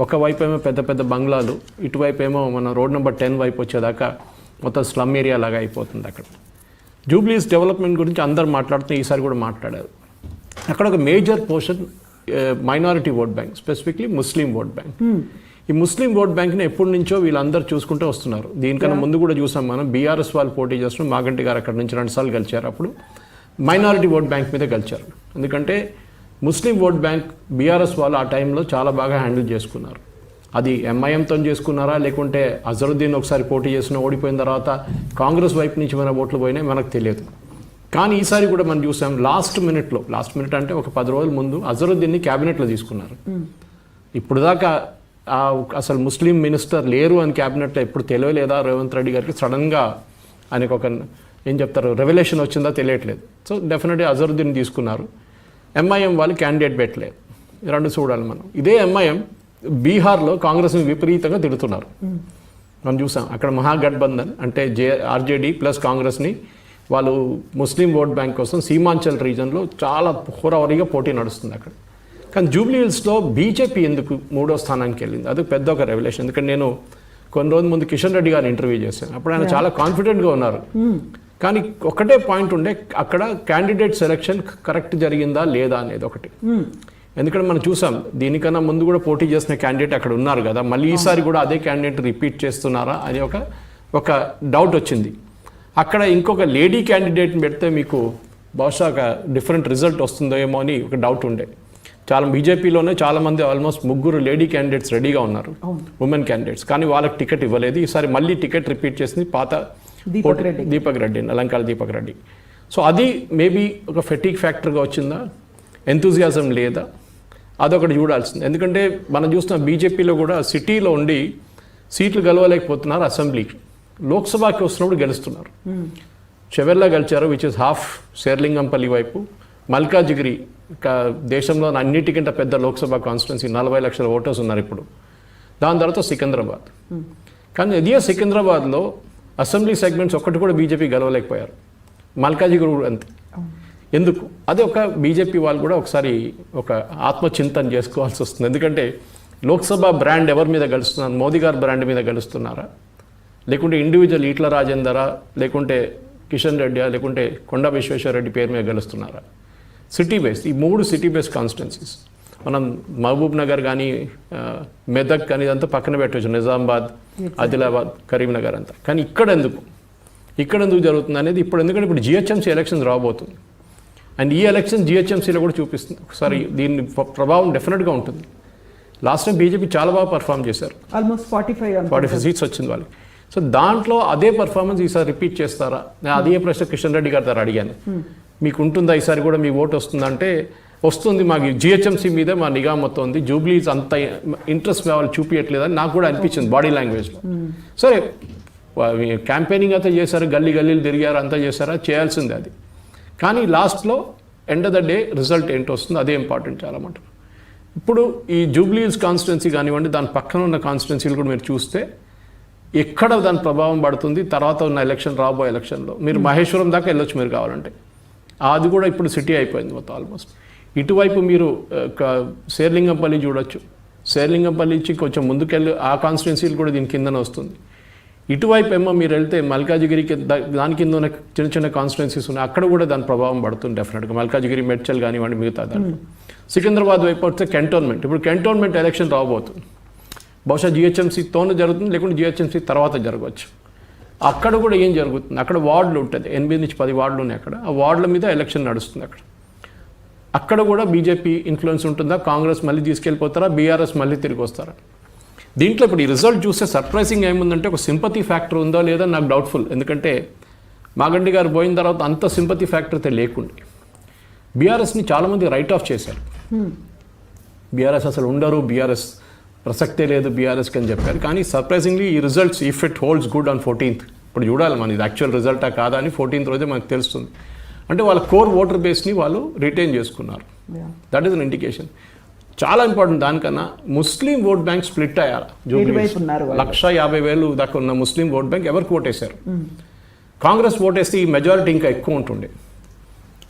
ఒకవైపు ఏమో పెద్ద పెద్ద బంగ్లాలు, ఇటువైపు ఏమో మన రోడ్ నెంబర్ 10 వైపు వచ్చేదాకా మొత్తం స్లమ్ ఏరియా లాగా అయిపోతుంది. అక్కడ జూబ్లీస్ డెవలప్మెంట్ గురించి అందరు మాట్లాడుతూ ఈసారి కూడా మాట్లాడారు. అక్కడ ఒక major portion minority vote bank, specifically ముస్లిం ఓట్ బ్యాంక్. ఈ ముస్లిం ఓట్ బ్యాంక్ని ఎప్పటి నుంచో వీళ్ళందరూ చూసుకుంటూ వస్తున్నారు. దీనికన్నా ముందు కూడా చూసాం మనం, బీఆర్ఎస్ వాళ్ళు పోటీ చేస్తున్నారు, మాగంటి గారు అక్కడ నుంచి 2 సార్లు గెలిచారు. అప్పుడు మైనారిటీ ఓట్ బ్యాంక్ మీద గెలిచారు. ఎందుకంటే ముస్లిం ఓట్ బ్యాంక్ బీఆర్ఎస్ వాళ్ళు ఆ టైంలో చాలా బాగా హ్యాండిల్ చేసుకున్నారు. అది ఎంఐఎంతో చేసుకున్నారా, లేకుంటే అజరుద్దీన్ ఒకసారి పోటీ చేసిన ఓడిపోయిన తర్వాత కాంగ్రెస్ వైపు నుంచి మన ఓట్లు పోయినాయి మనకు తెలియదు. కానీ ఈసారి కూడా మనం చూసాం, లాస్ట్ మినిట్ అంటే ఒక 10 రోజుల ముందు అజరుద్దీన్ని క్యాబినెట్లో తీసుకున్నారు. ఇప్పుడు దాకా అసలు ముస్లిం మినిస్టర్ లేరు అని క్యాబినెట్లో ఎప్పుడు తెలియలేదా రేవంత్ రెడ్డి గారికి? సడన్గా ఆయనకు ఒక ఏం చెప్తారు రెవల్యూషన్ వచ్చిందా తెలియట్లేదు. సో డెఫినెట్గా అజరుద్దీన్ తీసుకున్నారు. ఎంఐఎం వాళ్ళు క్యాండిడేట్ పెట్టలేదు. 2 చూడాలి మనం. ఇదే ఎంఐఎం బీహార్లో కాంగ్రెస్ని విపరీతంగా తిడుతున్నారు. మనం చూసాం అక్కడ మహాగఠబంధన్ అంటే ఆర్జేడీ ప్లస్ కాంగ్రెస్ని వాళ్ళు ముస్లిం ఓట్ బ్యాంక్ కోసం సీమాంచల్ రీజన్లో చాలా హోరావరిగా పోటీ నడుస్తుంది అక్కడ. కానీ జూబ్లీ హిల్స్లో బీజేపీ ఎందుకు 3వ స్థానానికి వెళ్ళింది? అది పెద్ద ఒక రెవల్యూషన్. ఎందుకంటే నేను కొన్ని రోజుల ముందు కిషన్ రెడ్డి గారిని ఇంటర్వ్యూ చేశాను. అప్పుడు ఆయన చాలా కాన్ఫిడెంట్గా ఉన్నారు. కానీ ఒకటే పాయింట్ ఉండే, అక్కడ క్యాండిడేట్ సెలెక్షన్ కరెక్ట్ జరిగిందా లేదా అనేది ఒకటి. ఎందుకంటే మనం చూసాం, దీనికన్నా ముందు కూడా పోటీ చేసిన క్యాండిడేట్ అక్కడ ఉన్నారు కదా, మళ్ళీ ఈసారి కూడా అదే క్యాండిడేట్ రిపీట్ చేస్తున్నారా అని ఒక డౌట్ వచ్చింది. అక్కడ ఇంకొక లేడీ క్యాండిడేట్ని పెడితే మీకు బహుశా ఒక డిఫరెంట్ రిజల్ట్ వస్తుందో ఏమో అని ఒక డౌట్ ఉండే. చాలా బీజేపీలోనే చాలామంది ఆల్మోస్ట్ 3 లేడీ క్యాండిడేట్స్ రెడీగా ఉన్నారు, ఉమెన్ క్యాండిడేట్స్. కానీ వాళ్ళకి టికెట్ ఇవ్వలేదు. ఈసారి మళ్ళీ టికెట్ రిపీట్ చేసింది పాత దీపక్ రెడ్డి, అలంకాల దీపక్ రెడ్డి. సో అది మేబీ ఒక ఫెటిక్ ఫ్యాక్టర్గా వచ్చిందా, ఎంతూజియాజం లేదా, అదొకటి చూడాల్సింది. ఎందుకంటే మనం చూస్తున్న బీజేపీలో కూడా సిటీలో ఉండి సీట్లు గెలవలేకపోతున్నారు. అసెంబ్లీకి లోక్సభకి వస్తున్నప్పుడు గెలుస్తున్నారు. చెవెర్లా గెలిచారు, విచ్ ఇస్ హాఫ్ శేర్లింగంపల్లి వైపు. మల్కాజిగిరి దేశంలో అన్నిటికంటే పెద్ద లోక్సభ కాన్స్టిట్యున్సీ, 40 లక్షల ఓటర్స్ ఉన్నారు ఇప్పుడు. దాని తర్వాత సికింద్రాబాద్. కానీ ఇదే సికింద్రాబాద్లో అసెంబ్లీ సెగ్మెంట్స్ ఒక్కటి కూడా బీజేపీ గెలవలేకపోయారు. మల్కాజిగిరి కూడా అంతే. ఎందుకు? అదే ఒక బీజేపీ వాళ్ళు కూడా ఒకసారి ఒక ఆత్మచింతన చేసుకోవాల్సి వస్తుంది. ఎందుకంటే లోక్సభ బ్రాండ్ ఎవరి మీద గెలుస్తున్నారు? మోదీ గారి బ్రాండ్ మీద గెలుస్తున్నారా, లేకుంటే ఇండివిజువల్ ఈట్ల రాజేందరా, లేకుంటే కిషన్ రెడ్డియా, లేకుంటే కొండా విశ్వేశ్వరరెడ్డి పేరు మీద గెలుస్తున్నారా? సిటీ బేస్డ్, ఈ 3 సిటీ బేస్డ్ కాన్స్టిట్యున్సీస్. మనం మహబూబ్ నగర్ కానీ మెదక్ కానీ ఇదంతా పక్కన పెట్టవచ్చు, నిజామాబాద్, ఆదిలాబాద్, కరీంనగర్ అంతా. కానీ ఇక్కడ ఎందుకు జరుగుతుంది అనేది ఇప్పుడు, ఎందుకంటే ఇప్పుడు జిహెచ్ఎంసీ ఎలక్షన్స్ రాబోతుంది. అండ్ ఈ ఎలక్షన్ జిహెచ్ఎంసీలో కూడా చూపిస్తుంది. ఒకసారి దీని ప్రభావం డెఫినెట్గా ఉంటుంది. లాస్ట్ టైం బీజేపీ చాలా బాగా పర్ఫామ్ చేశారు, ఆల్మోస్ట్ 45 సీట్స్ వచ్చింది వాళ్ళకి. సో దాంట్లో అదే పర్ఫార్మెన్స్ ఈసారి రిపీట్ చేస్తారా? నేను అదే ప్రశ్న కిషన్ రెడ్డి గారి ద్వారా అడిగాను, మీకు ఉంటుందా ఈసారి కూడా మీ ఓటు వస్తుందంటే వస్తుంది, మాకు జిహెచ్ఎంసీ మీద మా నిఘా మొత్తం ఉంది, జూబ్లీస్ అంత ఇంట్రెస్ట్ వాళ్ళు చూపించట్లేదని నాకు కూడా అనిపించింది బాడీ లాంగ్వేజ్లో. సరే క్యాంపెయినింగ్ అంతా చేశారు, గల్లీలు తిరిగారు, అంతా చేశారా, చేయాల్సిందే అది. కానీ లాస్ట్లో end of the day result ఏంటో వస్తుంది, అదే ఇంపార్టెంట్ చాలా మాట. ఇప్పుడు ఈ జూబ్లీస్ కాన్స్టిట్యున్సీ కానివ్వండి, దాని పక్కన ఉన్న కాన్స్టిట్యున్సీలు కూడా మీరు చూస్తే ఎక్కడ దాని ప్రభావం పడుతుంది. తర్వాత ఉన్న ఎలక్షన్, రాబోయే ఎలక్షన్లో మీరు మహేశ్వరం దాకా వెళ్ళొచ్చు మీరు కావాలంటే. అది కూడా ఇప్పుడు సిటీ అయిపోయింది మొత్తం ఆల్మోస్ట్. ఇటువైపు మీరు శేర్లింగంపల్లి చూడొచ్చు, శేర్లింగంపల్లి నుంచి కొంచెం ముందుకెళ్ళి ఆ కాన్స్టిట్యున్సీలు కూడా దీని కిందనే వస్తుంది. ఇటువైపు ఏమో మీరు వెళ్తే మల్కాజిగిరికి దాని కింద ఉన్న చిన్న కాన్స్టిట్యున్సీస్ ఉన్నాయి, అక్కడ కూడా దాని ప్రభావం పడుతుంది డెఫినెట్గా. మల్కాజిగిరి, మెడ్చల్ కానివ్వండి, మిగతా దాంట్లో. సికింద్రాబాద్ వైపు వస్తే కంటోన్మెంట్, ఇప్పుడు కంటోన్మెంట్ ఎలక్షన్ రాబోతుంది. బహుశా జిహెచ్ఎంసీతోనే జరుగుతుంది, లేకుంటే జిహెచ్ఎంసీ తర్వాత జరగవచ్చు. అక్కడ కూడా ఏం జరుగుతుంది, అక్కడ వార్డులు ఉంటుంది, 8 నుంచి 10 వార్డులు ఉన్నాయి అక్కడ. ఆ వార్డుల మీద ఎలక్షన్ నడుస్తుంది అక్కడ కూడా బీజేపీ ఇన్ఫ్లుయెన్స్ ఉంటుందా, కాంగ్రెస్ మళ్ళీ తీసుకెళ్ళిపోతారా, బీఆర్ఎస్ మళ్ళీ తిరిగి వస్తారా? దీంట్లో ఇప్పుడు ఈ రిజల్ట్ చూస్తే సర్ప్రైజింగ్ ఏముందంటే ఒక సింపతి ఫ్యాక్టర్ ఉందో లేదా నాకు డౌట్ఫుల్. ఎందుకంటే మాగంటి గారు పోయిన తర్వాత అంత సింపతి ఫ్యాక్టర్ అయితే లేకుండే. బీఆర్ఎస్ని చాలామంది రైట్ ఆఫ్ చేశారు. బీఆర్ఎస్ అసలు ఉండరు, బీఆర్ఎస్ ప్రసక్తే లేదు బీఆర్ఎస్కి అని చెప్పారు. కానీ సర్ప్రైజింగ్లీ ఈ results if it holds good on 14th, ఇప్పుడు చూడాలి మన ఇది యాక్చువల్ రిజల్టా కాదా అని 14th రోజే మనకు తెలుస్తుంది. అంటే వాళ్ళ కోర్ ఓటర్ బేస్ని వాళ్ళు రిటైన్ చేసుకున్నారు. That is an indication. చాలా ఇంపార్టెంట్. దానికన్నా ముస్లిం ఓట్ బ్యాంక్ స్ప్లిట్ అయ్యారు. 150,000 దాకా ఉన్న ముస్లిం ఓట్ బ్యాంక్ ఎవరికి ఓటేశారు? కాంగ్రెస్ ఓటేస్తే ఈ మెజారిటీ ఇంకా ఎక్కువ ఉంటుండే.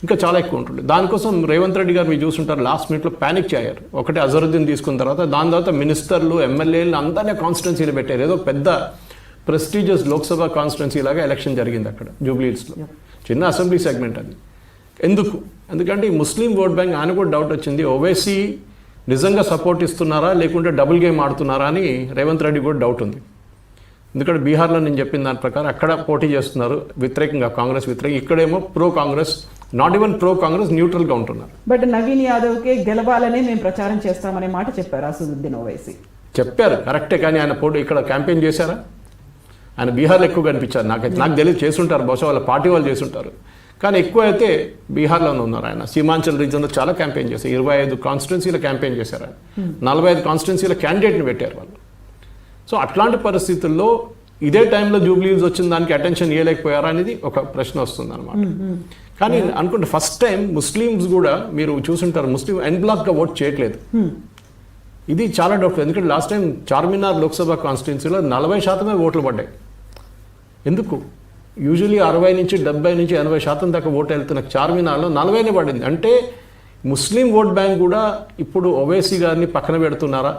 ఇంకా చాలా ఎక్కువ ఉంటుంది. దానికోసం రేవంత్ రెడ్డి గారు మీరు చూస్తుంటారు లాస్ట్ మినిట్లో ప్యానిక్ చేయారు. ఒకటి అజరుద్దీన్ తీసుకున్న తర్వాత దాని తర్వాత మినిస్టర్లు ఎమ్మెల్యేలు అందరినీ కాన్స్టిట్యున్సీలు పెట్టారు. ఏదో పెద్ద ప్రెస్టీజియస్ లోక్సభ కాన్స్టిట్యున్సీ లాగా ఎలక్షన్ జరిగింది అక్కడ జూబ్లీహిల్స్లో. చిన్న అసెంబ్లీ సెగ్మెంట్ అది. ఎందుకంటే ఈ ముస్లిం ఓట్ బ్యాంక్ ఆయన కూడా డౌట్ వచ్చింది, ఓవైసీ నిజంగా సపోర్ట్ ఇస్తున్నారా లేకుంటే డబుల్ గేమ్ ఆడుతున్నారా అని రేవంత్ రెడ్డి కూడా డౌట్ ఉంది. ఎందుకంటే బీహార్లో నేను చెప్పిన దాని ప్రకారం అక్కడ పోటీ చేస్తున్నారు వ్యతిరేకంగా, కాంగ్రెస్ వ్యతిరేకంగా. ఇక్కడేమో pro Congress, not even pro Congress, న్యూట్రల్గా ఉంటున్నారు. బట్ నవీన్ యాదవ్కి గెలవాలని మేము ప్రచారం చేస్తామనే మాట చెప్పారు అసదుద్దీన్ ఓవైసీ. చెప్పారు కరెక్టే, కానీ ఆయన పోటీ ఇక్కడ క్యాంపెయిన్ చేశారా? ఆయన బీహార్లో ఎక్కువ కనిపించారు. నాకు తెలియదు, చేస్తుంటారు, బహుశా వాళ్ళ పార్టీ వాళ్ళు చేస్తుంటారు. కానీ ఎక్కువ అయితే బీహార్లోనే ఉన్నారు. ఆయన సీమాంచల్ రీజన్లో చాలా క్యాంపెయిన్ చేశారు. 25 కాన్స్టిట్యున్సీలో క్యాంపెయిన్ చేశారు ఆయన. 45 కాన్స్టిట్యున్సీలో క్యాండిడేట్ని పెట్టారు వాళ్ళు. సో అట్లాంటి పరిస్థితుల్లో ఇదే టైంలో జూబ్లీహిల్స్ వచ్చిన దానికి అటెన్షన్ ఇవ్వలేకపోయారా అనేది ఒక ప్రశ్న వస్తుంది అనమాట. కానీ అనుకుంటే ఫస్ట్ టైం ముస్లిమ్స్ కూడా మీరు చూసుంటారు, ముస్లిం ఎన్ బ్లాక్గా ఓట్ చేయట్లేదు. ఇది చాలా డౌట్. ఎందుకంటే లాస్ట్ టైం చార్మినార్ లోక్సభ కాన్స్టిట్యున్సీలో 40% ఓట్లు పడ్డాయి. ఎందుకు? యూజువలీ 60 నుంచి 70 నుంచి 80% దాకా ఓటు వెళ్తున్న చార్మినార్లో 40 పడింది. అంటే ముస్లిం ఓట్ బ్యాంక్ కూడా ఇప్పుడు ఓవైసీ గారిని పక్కన పెడుతున్నారా?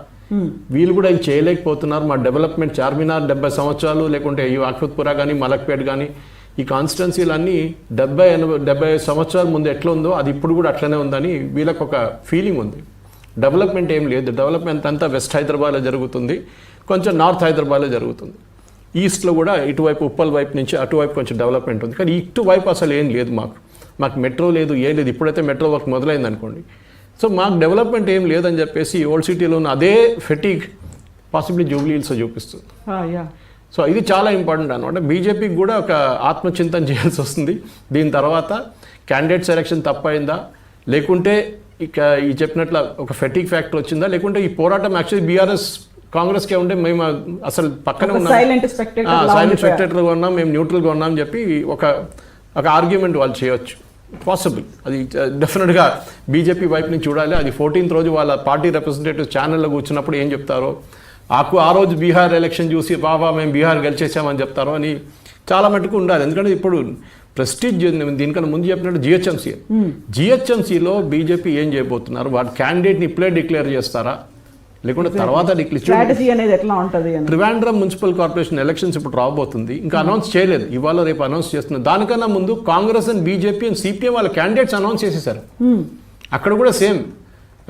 వీళ్ళు కూడా ఇది చేయలేకపోతున్నారు. మా డెవలప్మెంట్ చార్మినార్ 70 సంవత్సరాలు, లేకుంటే ఈ అఖ్వత్పురా కానీ మలక్పేట్ కానీ ఈ కాన్స్టిట్యున్సీలన్నీ 70-80 సంవత్సరాల ముందు ఎట్లా ఉందో అది ఇప్పుడు కూడా అట్లనే ఉందని వీళ్ళకి ఒక ఫీలింగ్ ఉంది. డెవలప్మెంట్ ఏం లేదు. డెవలప్మెంట్ అంతా వెస్ట్ హైదరాబాద్లో జరుగుతుంది, కొంచెం నార్త్ హైదరాబాద్లో జరుగుతుంది. ఈస్ట్లో కూడా ఇటువైపు ఉప్పల్ వైపు నుంచి అటువైపు కొంచెం డెవలప్మెంట్ ఉంది. కానీ ఇటువైపు అసలు ఏం లేదు. మాకు మెట్రో లేదు, ఏం లేదు. ఇప్పుడైతే మెట్రో వర్క్ మొదలైంది అనుకోండి. సో మాకు డెవలప్మెంట్ ఏం లేదని చెప్పేసి ఓల్డ్ సిటీలో ఉన్న అదే ఫెటిక్ పాసిబ్లీ జూబ్లీహిల్స్ చూపిస్తుంది. సో ఇది చాలా ఇంపార్టెంట్ అనమాట. బీజేపీకి కూడా ఒక ఆత్మచింతన చేయాల్సి వస్తుంది. దీని తర్వాత క్యాండిడేట్ సెలెక్షన్ తప్పైందా, లేకుంటే ఇక ఈ చెప్పినట్ల ఒక ఫెటిక్ ఫ్యాక్టర్ వచ్చిందా, లేకుంటే ఈ పోరాటం యాక్చువల్లీ బీఆర్ఎస్ కాంగ్రెస్కే ఉంటే మేము అసలు పక్కనే ఉన్నాం, సైలెంట్ స్పెక్టేటర్గా ఉన్నాం, మేము న్యూట్రల్గా ఉన్నాం అని చెప్పి ఒక ఆర్గ్యుమెంట్ వాళ్ళు చేయొచ్చు. పాసిబుల్. అది డెఫినెట్గా బీజేపీ వైపు నుంచి చూడాలి. అది 14th రోజు వాళ్ళ పార్టీ రిప్రజెంటేటివ్ ఛానల్లో కూర్చున్నప్పుడు ఏం చెప్తారో, ఆ రోజు బీహార్ ఎలక్షన్ చూసి బాబా మేము బీహార్ గెలిచేసామని చెప్తారో అని చాలా మటుకు ఉండాలి. ఎందుకంటే ఇప్పుడు ప్రెస్టీజ్ దీనికన్నా ముందు చెప్పినట్టు జిహెచ్ఎంసీలో బీజేపీ ఏం చేయబోతున్నారు, వాటి క్యాండిడేట్ని ఇప్పుడే డిక్లేర్ చేస్తారా లేకుంటే తర్వాత ట్రివాండ్రం మున్సిపల్ కార్పొరేషన్ ఎలక్షన్స్ ఇప్పుడు రాబోతుంది, ఇంకా అనౌన్స్ చేయలేదు, ఇవాళ రేపు అనౌన్స్ చేస్తున్నారు. దానికన్నా ముందు Congress and BJP and CPM వాళ్ళ క్యాండిడేట్స్ అనౌన్స్ చేసేసారు. అక్కడ కూడా సేమ్,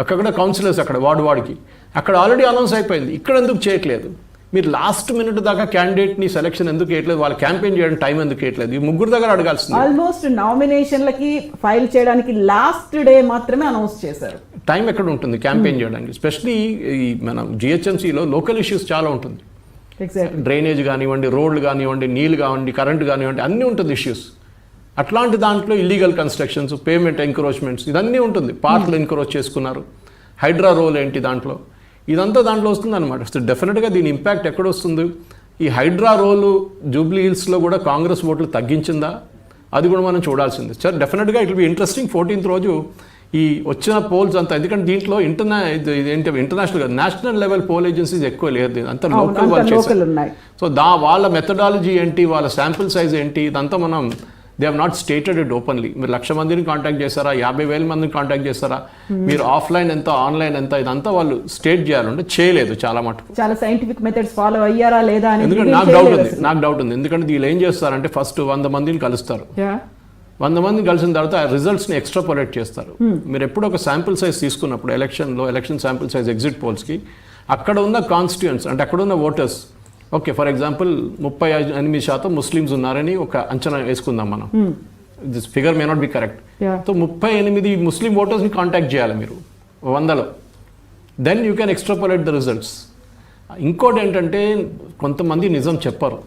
అక్కడ కూడా కౌన్సిలర్స్ అక్కడ వార్డుకి అక్కడ ఆల్రెడీ అనౌన్స్ అయిపోయింది. ఇక్కడ ఎందుకు చేయట్లేదు? మీరు లాస్ట్ మినిట్ దాకా క్యాండిడేట్ని సెలక్షన్ ఎందుకు చేయట్లేదు? వాళ్ళు క్యాంపెయిన్ చేయడానికి టైం ఎందుకు చేయట్లేదు? ఈ ముగ్గురు దగ్గర అడగాల్సింది. ఆల్మోస్ట్ నామినేషన్లకి ఫైల్ చేయడానికి లాస్ట్ డే మాత్రమే అనౌన్స్ చేశారు. టైం ఎక్కడ ఉంటుంది క్యాంపెయిన్ చేయడానికి? ఎస్పెషలీ ఈ మనం జిహెచ్ఎంసీలో లోకల్ ఇష్యూస్ చాలా ఉంటుంది. డ్రైనేజ్ కానివ్వండి, రోడ్లు కానివ్వండి, నీళ్ళు కానివ్వండి, కరెంట్ కానివ్వండి, అన్నీ ఉంటుంది ఇష్యూస్. అట్లాంటి దాంట్లో ఇల్లీగల్ కన్స్ట్రక్షన్స్, పేమెంట్ ఎంక్రోచ్మెంట్స్, ఇదన్నీ ఉంటుంది. పార్క్లు ఎంక్రోచ్ చేసుకున్నారు, హైడ్రా రోల్ ఏంటి దాంట్లో, ఇదంతా దాంట్లో వస్తుంది అనమాట. సో డెఫినెట్గా దీని ఇంపాక్ట్ ఎక్కడ వస్తుంది? ఈ హైడ్రా రోలు జూబ్లీహిల్స్లో కూడా కాంగ్రెస్ ఓట్లు తగ్గించిందా, అది కూడా మనం చూడాల్సింది. సార్ డెఫినెట్గా it will be interesting 14th రోజు ఈ వచ్చిన పోల్స్ అంతా. ఎందుకంటే దీంట్లో international national level poll agencies ఎక్కువ లేదు, అంతా లోకల్ వాళ్ళు చేశారు. సో వాళ్ళ మెథడాలజీ ఏంటి, వాళ్ళ శాంపుల్ సైజ్ ఏంటి, ఇదంతా మనం they have not stated it openly. మీరు 1,00,000 మందిని కాంటాక్ట్ చేస్తారా, 50,000 మందిని కాంటాక్ట్ చేస్తారా, మీరు ఆఫ్లైన్ ఎంత ఆన్లైన్ ఎంత, ఇదంతా వాళ్ళు స్టేట్ చేయాలంటే చేయలేదు చాలా మటుకు. చాలా సైంటిఫిక్ మెథడ్స్ ఫాలో అయ్యారా లేదా అని ఎందుకంటే నాకు డౌట్ ఉంది. ఎందుకంటే వీళ్ళు ఏం చేస్తారంటే ఫస్ట్ 100 మందిని కలుస్తారు, 100 మందిని కలిసిన తర్వాత ఆ రిజల్ట్స్ని ఎక్స్ట్రాపోలేట్ చేస్తారు. మీరు ఎప్పుడు ఒక శాంపుల్ సైజ్ తీసుకున్నప్పుడు ఎలక్షన్ శాంపుల్ సైజ్ ఎగ్జిట్ పోల్స్కి అక్కడ ఉన్న కాన్స్టిట్యూయెంట్స్ అంటే అక్కడ ఉన్న voters, okay for example 38% Muslims ఉన్నారని ఒక అంచనా వేసుకుందాం మనం. This figure may not be correct. So 38 Muslim ఓటర్స్ని కాంటాక్ట్ చేయాలి మీరు 100లో. Then you can extrapolate the results. ఇంకోటి ఏంటంటే కొంతమంది నిజం చెప్పరు,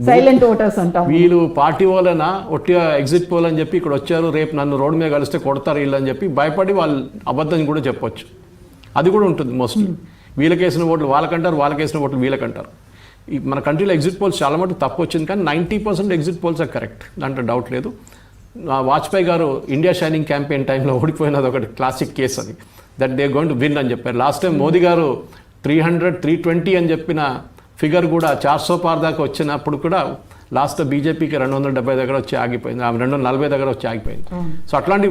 సైలెంట్ ఓటర్స్ అంటాం. వీళ్ళు పార్టీ వాళ్ళైనా ఒట్టిగా ఎగ్జిట్ పోల్ అని చెప్పి ఇక్కడ వచ్చారు, రేపు నన్ను రోడ్డు మీద కలిస్తే కొడతారు వీళ్ళు అని చెప్పి భయపడి వాళ్ళు అబద్ధం కూడా చెప్పొచ్చు. అది కూడా ఉంటుంది మోస్ట్లీ. వీళ్ళకేసిన ఓట్లు వాళ్ళకంటారు, వాళ్ళకేసిన ఓట్లు వీళ్ళకంటారు. మన కంట్రీలో ఎగ్జిట్ పోల్స్ చాలా మటుకు తప్పు వచ్చింది, కానీ 90% ఎగ్జిట్ పోల్స్ ఆర్ కరెక్ట్, దాంట్లో డౌట్ లేదు. వాజ్పేయి గారు ఇండియా షైనింగ్ క్యాంపెయిన్ టైంలో ఓడిపోయినది ఒకటి క్లాసిక్ కేస్ అది, that they going to win అని చెప్పారు. లాస్ట్ టైం మోదీ గారు 300, 320 అని చెప్పిన ఫిగర్ కూడా 400 పార్ దాకా వచ్చినప్పుడు కూడా లాస్ట్ బీజేపీకి 270 దగ్గర వచ్చి ఆగిపోయింది, 240 దగ్గర వచ్చి ఆగిపోయింది. సో అట్లాంటి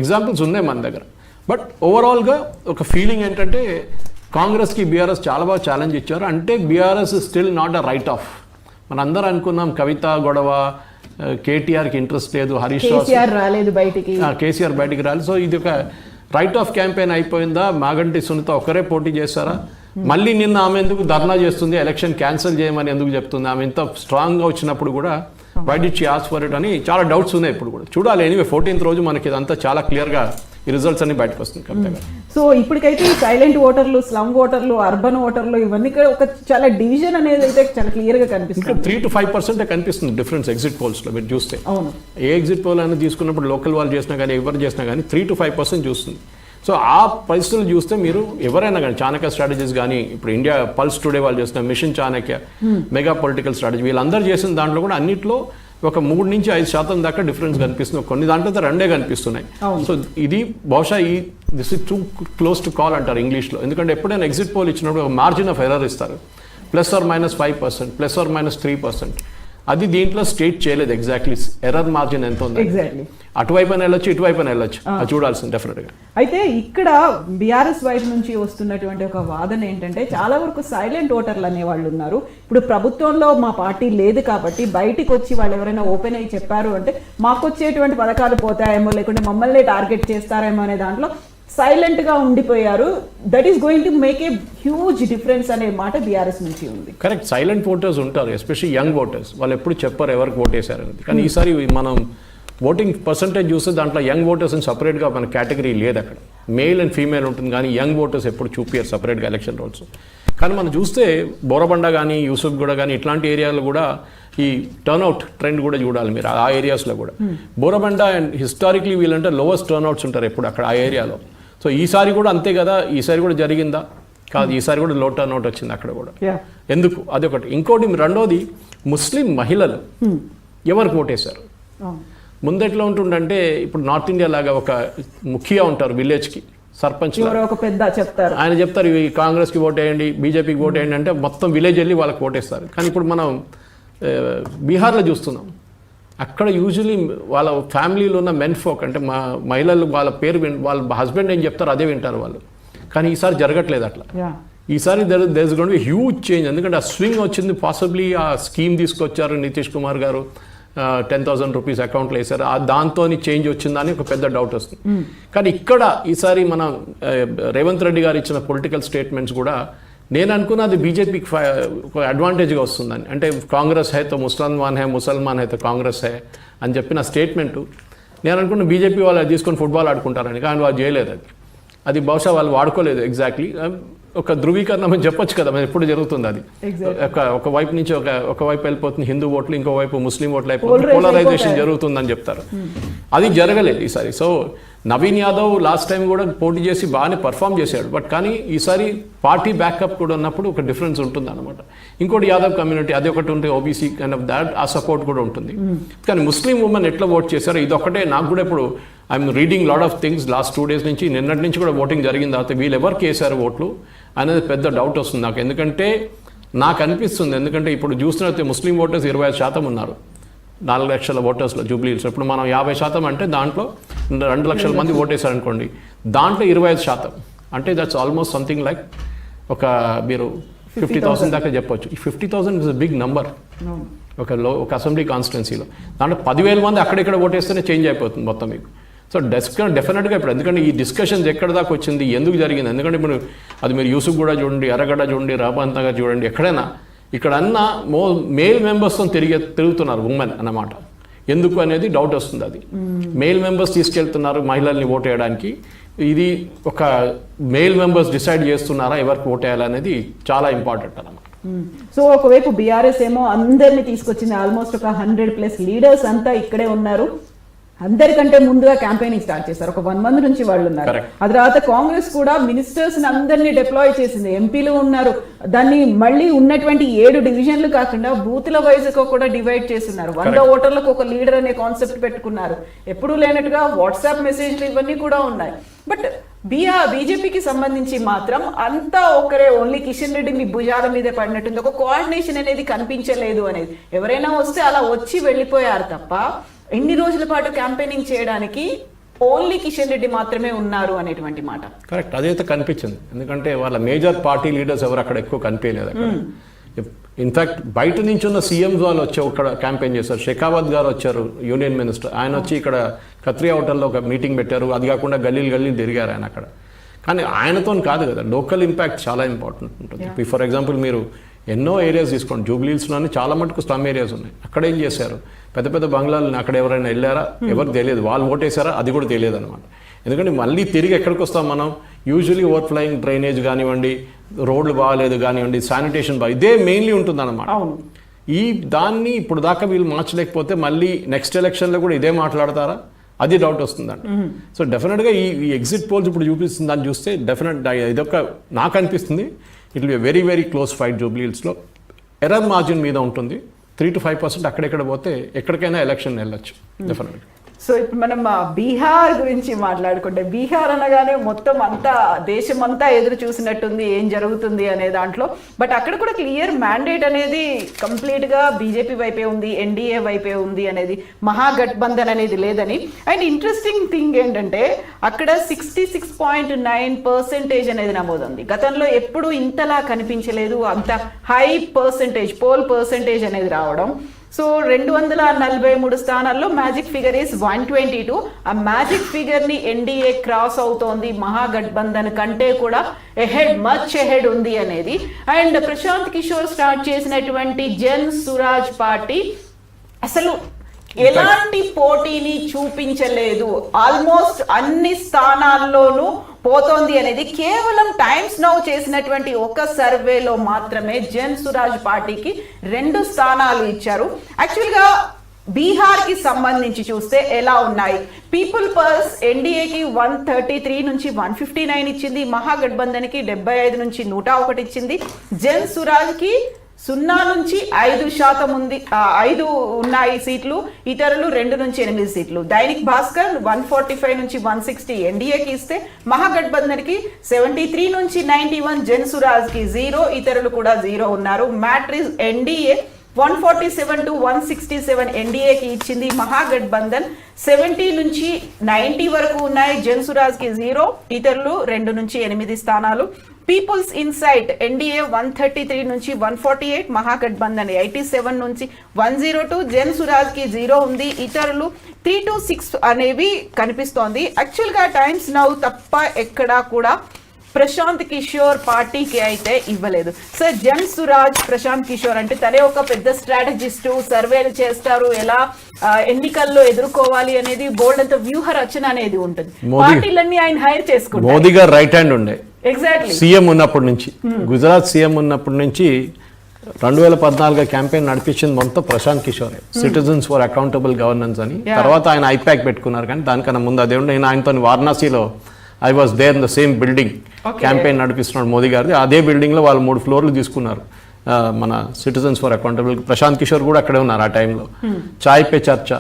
ఎగ్జాంపుల్స్ ఉన్నాయి మన దగ్గర. బట్ ఓవరాల్గా ఒక ఫీలింగ్ ఏంటంటే కాంగ్రెస్కి బీఆర్ఎస్ చాలా బాగా ఛాలెంజ్ ఇచ్చారు. అంటే BRS still not a right of. మనందరం అనుకున్నాం కవిత గొడవ, కేటీఆర్కి ఇంట్రెస్ట్ లేదు, హరీష్ రాలేదు బయటికి, కేసీఆర్ బయటికి రాలేదు. సో ఇది ఒక రైట్ ఆఫ్ క్యాంపెయిన్ అయిపోయిందా? మాగంటి సునీత ఒకరే పోటీ చేస్తారా? మళ్ళీ నిన్న ఆమె ఎందుకు ధర్నా చేస్తుంది, ఎలక్షన్ క్యాన్సిల్ చేయమని ఎందుకు చెప్తుంది? ఆమె ఇంత స్ట్రాంగ్గా వచ్చినప్పుడు కూడా why did she ask for it అని చాలా డౌట్స్ ఉన్నాయి ఇప్పుడు కూడా. చూడాలి. ఎనీవే 14th రోజు మనకి ఇదంతా చాలా క్లియర్గా ఈ రిజల్ట్స్ అన్ని బయటకు వస్తుంది కవిత. సో ఇప్పటికైతే సైలెంట్ ఓటర్లు, స్లమ్ ఓటర్లు, అర్బన్ ఓటర్లు ఇవన్నీ కూడా ఒక చాలా డివిజన్ అనేది అయితే చాలా క్లియర్గా కనిపిస్తుంది. ఇంకా 3 to 5% కనిపిస్తుంది డిఫరెన్స్ ఎగ్జిట్ పోల్స్లో మీరు చూస్తే. అవును, ఏ ఎగ్జిట్ పోల్ అయినా తీసుకున్నప్పుడు లోకల్ వాళ్ళు చేసినా కానీ ఎవరు చేసినా కానీ 3 to 5% చూస్తుంది. సో ఆ పరిస్థితులు చూస్తే మీరు ఎవరైనా కానీ చాణక్య స్ట్రాటజీస్ కానీ, ఇప్పుడు ఇండియా పల్స్ టుడే వాళ్ళు చేసిన mission Chanakya, mega political strategy, వీళ్ళందరూ చేసిన దాంట్లో కూడా అన్నిట్లో ఒక 3 నుంచి 5% దాకా డిఫరెన్స్ కనిపిస్తుంది. కొన్ని దాంట్లో 2 కనిపిస్తున్నాయి. సో ఇది బహుశా this is two close to call అంటారు ఇంగ్లీష్లో. ఎందుకంటే ఎప్పుడైనా ఎగ్జిట్ పోల్ ఇచ్చినప్పుడు ఒక మార్జిన్ ఆఫ్ ఎర్రర్ ఇస్తారు, +or-5%, +or-3%. అది దీంట్లో స్టేట్ చేయలేదు ఎగ్జాక్ట్లీ ఎర్రర్ మార్జిన్ ఎంత ఉంది. అటువైపు వెళ్ళొచ్చు, ఇటువైపు వెళ్ళొచ్చు, అది చూడాల్సింది డెఫినెట్గా. అయితే ఇక్కడ బీఆర్ఎస్ వైపు నుంచి వస్తున్నటువంటి ఒక వాదన ఏంటంటే చాలా వరకు సైలెంట్ ఓటర్లు అనే వాళ్ళు ఉన్నారు. ఇప్పుడు ప్రభుత్వంలో మా పార్టీ లేదు కాబట్టి బయటికి వచ్చి వాళ్ళు ఎవరైనా ఓపెన్ అయ్యి చెప్పారు అంటే మాకు వచ్చేటువంటి పథకాలు పోతాయేమో, లేకుంటే మమ్మల్ని టార్గెట్ చేస్తారేమో అనే దాంట్లో సైలెంట్ గా ఉండిపోయారు. That is going to make a huge difference అనే మాట బీఆర్ఎస్ నుంచి ఉంది. కరెక్ట్. సైలెంట్ ఓటర్స్ ఉంటారు, ఎస్పెషల్లీ యంగ్ ఓటర్స్. వాళ్ళు ఎప్పుడు చెప్పారు ఎవరికి ఓట్ వేశారనేది. కానీ ఈసారి మనం ఓటింగ్ పర్సంటేజ్ చూస్తే దాంట్లో యంగ్ ఓటర్స్ అని సపరేట్గా మన కేటగిరీ లేదు. అక్కడ మేల్ అండ్ ఫీమేల్ ఉంటుంది, కానీ యంగ్ ఓటర్స్ ఎప్పుడు చూపించారు సపరేట్గా ఎలక్షన్ రోల్స్. కానీ మనం చూస్తే బోరబండ కానీ, యూసుఫ్గూడ కానీ ఇట్లాంటి ఏరియాలో కూడా ఈ టర్న్అవుట్ ట్రెండ్ కూడా చూడాలి మీరు. ఆ ఏరియాస్లో కూడా బోరబండ అండ్ హిస్టారిక్లీ వీళ్ళంటే లోవెస్ట్ టర్న్అవుట్స్ ఉంటారు ఎప్పుడు అక్కడ ఆ ఏరియాలో. సో ఈసారి కూడా అంతే కదా, ఈసారి కూడా జరిగిందా? కాదు, ఈసారి కూడా లో టర్న్అవుట్ వచ్చింది అక్కడ కూడా. ఎందుకు? అదొకటి. ఇంకోటి రెండోది, ముస్లిం మహిళలు ఎవరికి ఓటేశారు? ముందెట్లా ఉంటుందంటే ఇప్పుడు నార్త్ ఇండియా లాగా ఒక ముఖ్య ఉంటారు విలేజ్కి, సర్పంచ్ ఒక పెద్ద చెప్తారు, ఆయన చెప్తారు ఈ కాంగ్రెస్కి ఓటేయండి, బీజేపీకి ఓటేయండి అంటే మొత్తం విలేజ్ వెళ్ళి వాళ్ళకి ఓటేస్తారు. కానీ ఇప్పుడు మనం బీహార్లో చూస్తున్నాం, అక్కడ యూజువలీ వాళ్ళ ఫ్యామిలీలో ఉన్న మెన్ ఫోక్ అంటే మా మహిళలు వాళ్ళ పేరు వాళ్ళ హస్బెండ్ ఏం చెప్తారు అదే వింటారు వాళ్ళు. కానీ ఈసారి జరగట్లేదు అట్లా. ఈసారి there is going to be huge change. ఎందుకంటే ఆ స్వింగ్ వచ్చింది. పాసిబ్లీ ఆ స్కీమ్ తీసుకొచ్చారు నితీష్ కుమార్ గారు, 10,000 రూపీస్ అకౌంట్లో వేశారు, దాంతో చేంజ్ వచ్చిందని ఒక పెద్ద డౌట్ వస్తుంది. కానీ ఇక్కడ ఈసారి మనం రేవంత్ రెడ్డి గారు ఇచ్చిన పొలిటికల్ స్టేట్మెంట్స్ కూడా నేను అనుకున్నది బీజేపీకి ఒక అడ్వాంటేజ్గా వస్తుందని. అంటే కాంగ్రెస్ హై తో ముసల్మాన్ హై, ముసల్మాన్ హై తో కాంగ్రెస్ హై అని చెప్పిన స్టేట్మెంటు నేను అనుకున్న బీజేపీ వాళ్ళు తీసుకొని ఫుట్బాల్ ఆడుకుంటారని. కానీ వాళ్ళు చేయలేదు. అది బహుశా వాళ్ళు వాడుకోలేదు ఎగ్జాక్ట్లీ. ఒక ధృవీకరణ అని చెప్పొచ్చు కదా, మరి ఎప్పుడు జరుగుతుంది అది. ఒక వైపు నుంచి ఒక వైపు వెళ్ళిపోతుంది హిందూ ఓట్లు, ఇంకో వైపు ముస్లిం ఓట్లు అయిపోతుంది, పోలరైజేషన్ జరుగుతుందని చెప్తారు. అది జరగలేదు ఈసారి. So Naveen Yadav last time కూడా పోటీ చేసి బాగానే పర్ఫామ్ చేశాడు. బట్ కానీ ఈసారి పార్టీ బ్యాకప్ కూడా ఉన్నప్పుడు ఒక డిఫరెన్స్ ఉంటుంది అనమాట. ఇంకోటి యాదవ్ కమ్యూనిటీ అది ఒకటి ఉంటుంది, ఓబీసీ కైండ్ ఆఫ్ దాట్, ఆ సపోర్ట్ కూడా ఉంటుంది. కానీ ముస్లిం ఉమెన్ ఎట్లా ఓట్ చేశారో ఇదొకటే నాకు కూడా ఇప్పుడు I'm reading lot of things last 2 days నుంచి, నిన్నటి నుంచి కూడా ఓటింగ్ జరిగిన తర్వాత వీళ్ళు ఎవరికి వేశారు ఓట్లు అనేది పెద్ద డౌట్ వస్తుంది నాకు. ఎందుకంటే నాకు అనిపిస్తుంది, ఎందుకంటే ఇప్పుడు చూస్తున్నట్టు ముస్లిం ఓటర్స్ 25% ఉన్నారు 4 లక్షల ఓటర్స్లో జూబ్లీహిల్స్. ఇప్పుడు మనం 50% అంటే దాంట్లో 2 లక్షల మంది ఓటేశారనుకోండి, దాంట్లో 25% అంటే దట్స్ ఆల్మోస్ట్ సంథింగ్ లైక్ ఒక మీరు 50,000 దాకా చెప్పొచ్చు. ఈ 50,000 ఇస్ అ బిగ్ నంబర్ ఒక అసెంబ్లీ కాన్స్టిట్యున్సీలో. దాంట్లో 10,000 మంది అక్కడిక్కడ ఓటేస్తేనే చేంజ్ అయిపోతుంది మొత్తం మీకు. సో డెఫినెట్గా ఇప్పుడు ఎందుకంటే ఈ డిస్కషన్స్ ఎక్కడ దాకా వచ్చింది, ఎందుకు జరిగింది, ఎందుకంటే ఇప్పుడు అది మీరు యూసుఫ్ కూడా చూడండి, ఎర్రగడ్డ చూడండి, రహబాన్ నగర్ చూడండి, ఎక్కడైనా ఇక్కడ అన్న మేల్ మెంబర్స్తో తిరుగుతున్నారు ఉమెన్ అన్నమాట. ఎందుకు అనేది డౌట్ వస్తుంది. అది మేల్ మెంబర్స్ తీసుకెళ్తున్నారు మహిళల్ని ఓటు వేయడానికి. ఇది ఒక మేల్ మెంబర్స్ డిసైడ్ చేస్తున్నారా ఎవరికి ఓటు వేయాలనేది చాలా ఇంపార్టెంట్ అన్నమాట. సో ఒకవైపు బీఆర్ఎస్ ఏమో అందరినీ తీసుకొచ్చింది, ఆల్మోస్ట్ ఒక 100+ లీడర్స్ అంతా ఇక్కడే ఉన్నారు. అందరికంటే ముందుగా క్యాంపెయినింగ్ స్టార్ట్ చేశారు, ఒక 1 month నుంచి వాళ్ళు ఉన్నారు. ఆ తర్వాత కాంగ్రెస్ కూడా మినిస్టర్స్ అందరినీ డిప్లాయ్ చేసింది, ఎంపీలు ఉన్నారు. దాన్ని మళ్ళీ ఉన్నటువంటి 7 డివిజన్లు కాకుండా బూతుల వైజ్ కూడా డివైడ్ చేస్తున్నారు. 100 ఓటర్లకు ఒక లీడర్ అనే కాన్సెప్ట్ పెట్టుకున్నారు. ఎప్పుడూ లేనట్టుగా వాట్సాప్ మెసేజ్లు ఇవన్నీ కూడా ఉన్నాయి. బట్ బీజేపీకి సంబంధించి మాత్రం అంతా ఒకరే, ఓన్లీ కిషన్ రెడ్డి మీ భుజాల మీద పడినట్టుంది, ఒక కోఆర్డినేషన్ అనేది కనిపించలేదు అనేది. ఎవరైనా వస్తే అలా వచ్చి వెళ్ళిపోయారు తప్ప ఇన్ని రోజుల పాటు క్యాంపెయినింగ్ చేయడానికి ఓన్లీ కిషన్ రెడ్డి మాత్రమే ఉన్నారు అనేటువంటి మాట. కరెక్ట్, అదైతే కనిపించింది. ఎందుకంటే వాళ్ళ మేజర్ పార్టీ లీడర్స్ ఎవరు అక్కడ ఎక్కువ కనిపించలేదు అక్కడ. ఇన్ఫాక్ట్ బయట నుంచి ఉన్న సీఎంస్ వాళ్ళు వచ్చి ఇక్కడ క్యాంపెయిన్ చేశారు. షెకావత్ గారు వచ్చారు, యూనియన్ మినిస్టర్, ఆయన వచ్చి ఇక్కడ ఖత్రియా హోటల్లో ఒక మీటింగ్ పెట్టారు. అది కాకుండా గల్లీలు తిరిగారు ఆయన అక్కడ. కానీ ఆయనతో కాదు కదా, లోకల్ ఇంపాక్ట్ చాలా ఇంపార్టెంట్ ఉంటుంది. ఫర్ ఎగ్జాంపుల్ మీరు ఎన్నో ఏరియాస్ తీసుకోండి, జూబ్లీహిల్స్లోని చాలా మటుకు స్లమ్ ఏరియాస్ ఉన్నాయి. అక్కడ ఏం చేశారు, పెద్ద పెద్ద బంగ్లాలు అక్కడ ఎవరైనా వెళ్ళారా, ఎవరు తెలియదు, వాళ్ళు ఓటేశారా అది కూడా తెలియదు అనమాట. ఎందుకంటే మళ్ళీ తిరిగి ఎక్కడికి వస్తాం మనం, యూజువలీ ఓవర్ ఫ్లయింగ్ డ్రైనేజ్ కానివ్వండి, రోడ్లు బాగాలేదు కానివ్వండి, శానిటేషన్ ఇదే మెయిన్లీ ఉంటుంది అన్నమాట. దాన్ని ఇప్పుడు దాకా వీళ్ళు మార్చలేకపోతే మళ్ళీ నెక్స్ట్ ఎలక్షన్లో కూడా ఇదే మాట్లాడతారా, అది డౌట్ వస్తుందండి. సో డెఫినెట్గా ఈ ఎగ్జిట్ పోల్స్ ఇప్పుడు చూపిస్తుంది, దాన్ని చూస్తే డెఫినెట్ ఇదొక నాకు అనిపిస్తుంది it will be very very close fight. జూబ్లీహిల్స్లో ఎర్రర్ మార్జిన్ మీద ఉంటుంది, 3 to 5% అక్కడెక్కడ పోతే ఎక్కడికైనా ఎలక్షన్ వెళ్ళొచ్చు డెఫినెట్గా. సో ఇప్పుడు మనం బీహార్ గురించి మాట్లాడుకుంటే, బీహార్ అనగానే మొత్తం అంతా దేశం అంతా ఎదురు చూసినట్టుంది ఏం జరుగుతుంది అనే దాంట్లో. బట్ అక్కడ కూడా క్లియర్ మ్యాండేట్ అనేది కంప్లీట్గా బీజేపీ వైపే ఉంది, ఎన్డీఏ వైపే ఉంది అనేది, మహాగఠబంధన్ అనేది లేదని. అండ్ ఇంట్రెస్టింగ్ థింగ్ ఏంటంటే అక్కడ 66.9% అనేది నమోదుంది. గతంలో ఎప్పుడు ఇంతలా కనిపించలేదు, అంత హై పర్సెంటేజ్ పోల్ పర్సెంటేజ్ అనేది రావడం. సో 243 స్థానాల్లో మ్యాజిక్ ఫిగర్ ఈస్ 122. ఆ మ్యాజిక్ ఫిగర్ ని ఎన్డీఏ క్రాస్ అవుతోంది, మహాగఠబంధన్ కంటే కూడా మచ్ ఎహెడ్ ఉంది అనేది. అండ్ ప్రశాంత్ కిషోర్ స్టార్ట్ చేసినటువంటి జన్ సురాజ్ పార్టీ అసలు ఎలాంటి పోటీని చూపించలేదు, ఆల్మోస్ట్ అన్ని స్థానాల్లోనూ పోతోంది అనేది కేవలం టైమ్స్ నౌ చేసినటువంటి ఒక సర్వేలో మాత్రమే జన్ సురాజ్ పార్టీకి 2 స్థానాలు ఇచ్చారు. యాక్చువల్గా బీహార్ కి సంబంధించి చూస్తే ఎలా ఉన్నాయి, పీపుల్ పల్స్ ఎన్డీఏకి 133 నుంచి 159 ఇచ్చింది, మహాగఠబంధన్ కి 75 నుంచి 101 ఇచ్చింది, జన్ సురాజ్ కి 0 నుంచి 5% ఉంది, 5 ఉన్నాయి సీట్లు, ఇతరులు 2 నుంచి 8 సీట్లు. దైనిక్ భాస్కర్ 145 నుంచి 160 ఎన్డీఏకి ఇస్తే, మహాగఠబంధన్ కి 73 నుంచి 91, జన్ సురాజ్ కి 0, ఇతరులు కూడా 0 ఉన్నారు. మ్యాట్రిక్స్ ఎన్డీఏ 147 to 167 ఎన్డీఏకి ఇచ్చింది, మహాగఠబంధన్ 70 నుంచి 90 వరకు ఉన్నాయి, జన్ సురాజ్ కి 0, ఇతరులు 2 నుంచి 8 స్థానాలు. పీపుల్స్ ఇన్సైట్ ఎన్డీఏ 133 నుంచి 148, మహాగఠబంధన్ 87 నుంచి 102, జన్ సురాజ్ కి 0 ఉంది, ఇతరులు 3 to 6 అనేవి కనిపిస్తోంది. యాక్చువల్గా టైమ్స్ నౌ తప్ప ఎక్కడా కూడా ప్రశాంత్ కిషోర్ పార్టీకి అయితే ఇవ్వలేదు. సార్ జన్ సురాజ్ ప్రశాంత్ కిషోర్ అంటే తనే ఒక పెద్ద స్ట్రాటజిస్టు, సర్వేలు చేస్తారు, ఎలా ఎన్నికల్లో ఎదుర్కోవాలి అనేది బోల్డ్ అంత వ్యూహ రచన అనేది ఉంటుంది. పార్టీలన్నీ ఆయన హైర్ చేసుకుంటారు. మోదీ గారు రైట్ హ్యాండ్ ఉండే ఎగ్జాక్ట్లీ సీఎం ఉన్నప్పటి నుంచి, గుజరాత్ సీఎం ఉన్నప్పటి నుంచి 2014 క్యాంపెయిన్ నడిపించింది మొత్తం Prashant Kishor, citizens for accountable governance అని. తర్వాత ఆయన ఐపాక్ పెట్టుకున్నారు, కానీ దానికన్నా ముందు అదే ఉండే. నేను ఆయనతో వారణాసిలో I was there in the same building, campaign నడిపిస్తున్నాడు మోదీ గారిది. అదే బిల్డింగ్లో వాళ్ళు 3 ఫ్లోర్లు తీసుకున్నారు మన citizens for accountable. Prashant Kishor కూడా అక్కడే ఉన్నారు ఆ టైంలో. చాయ్ పే చర్చ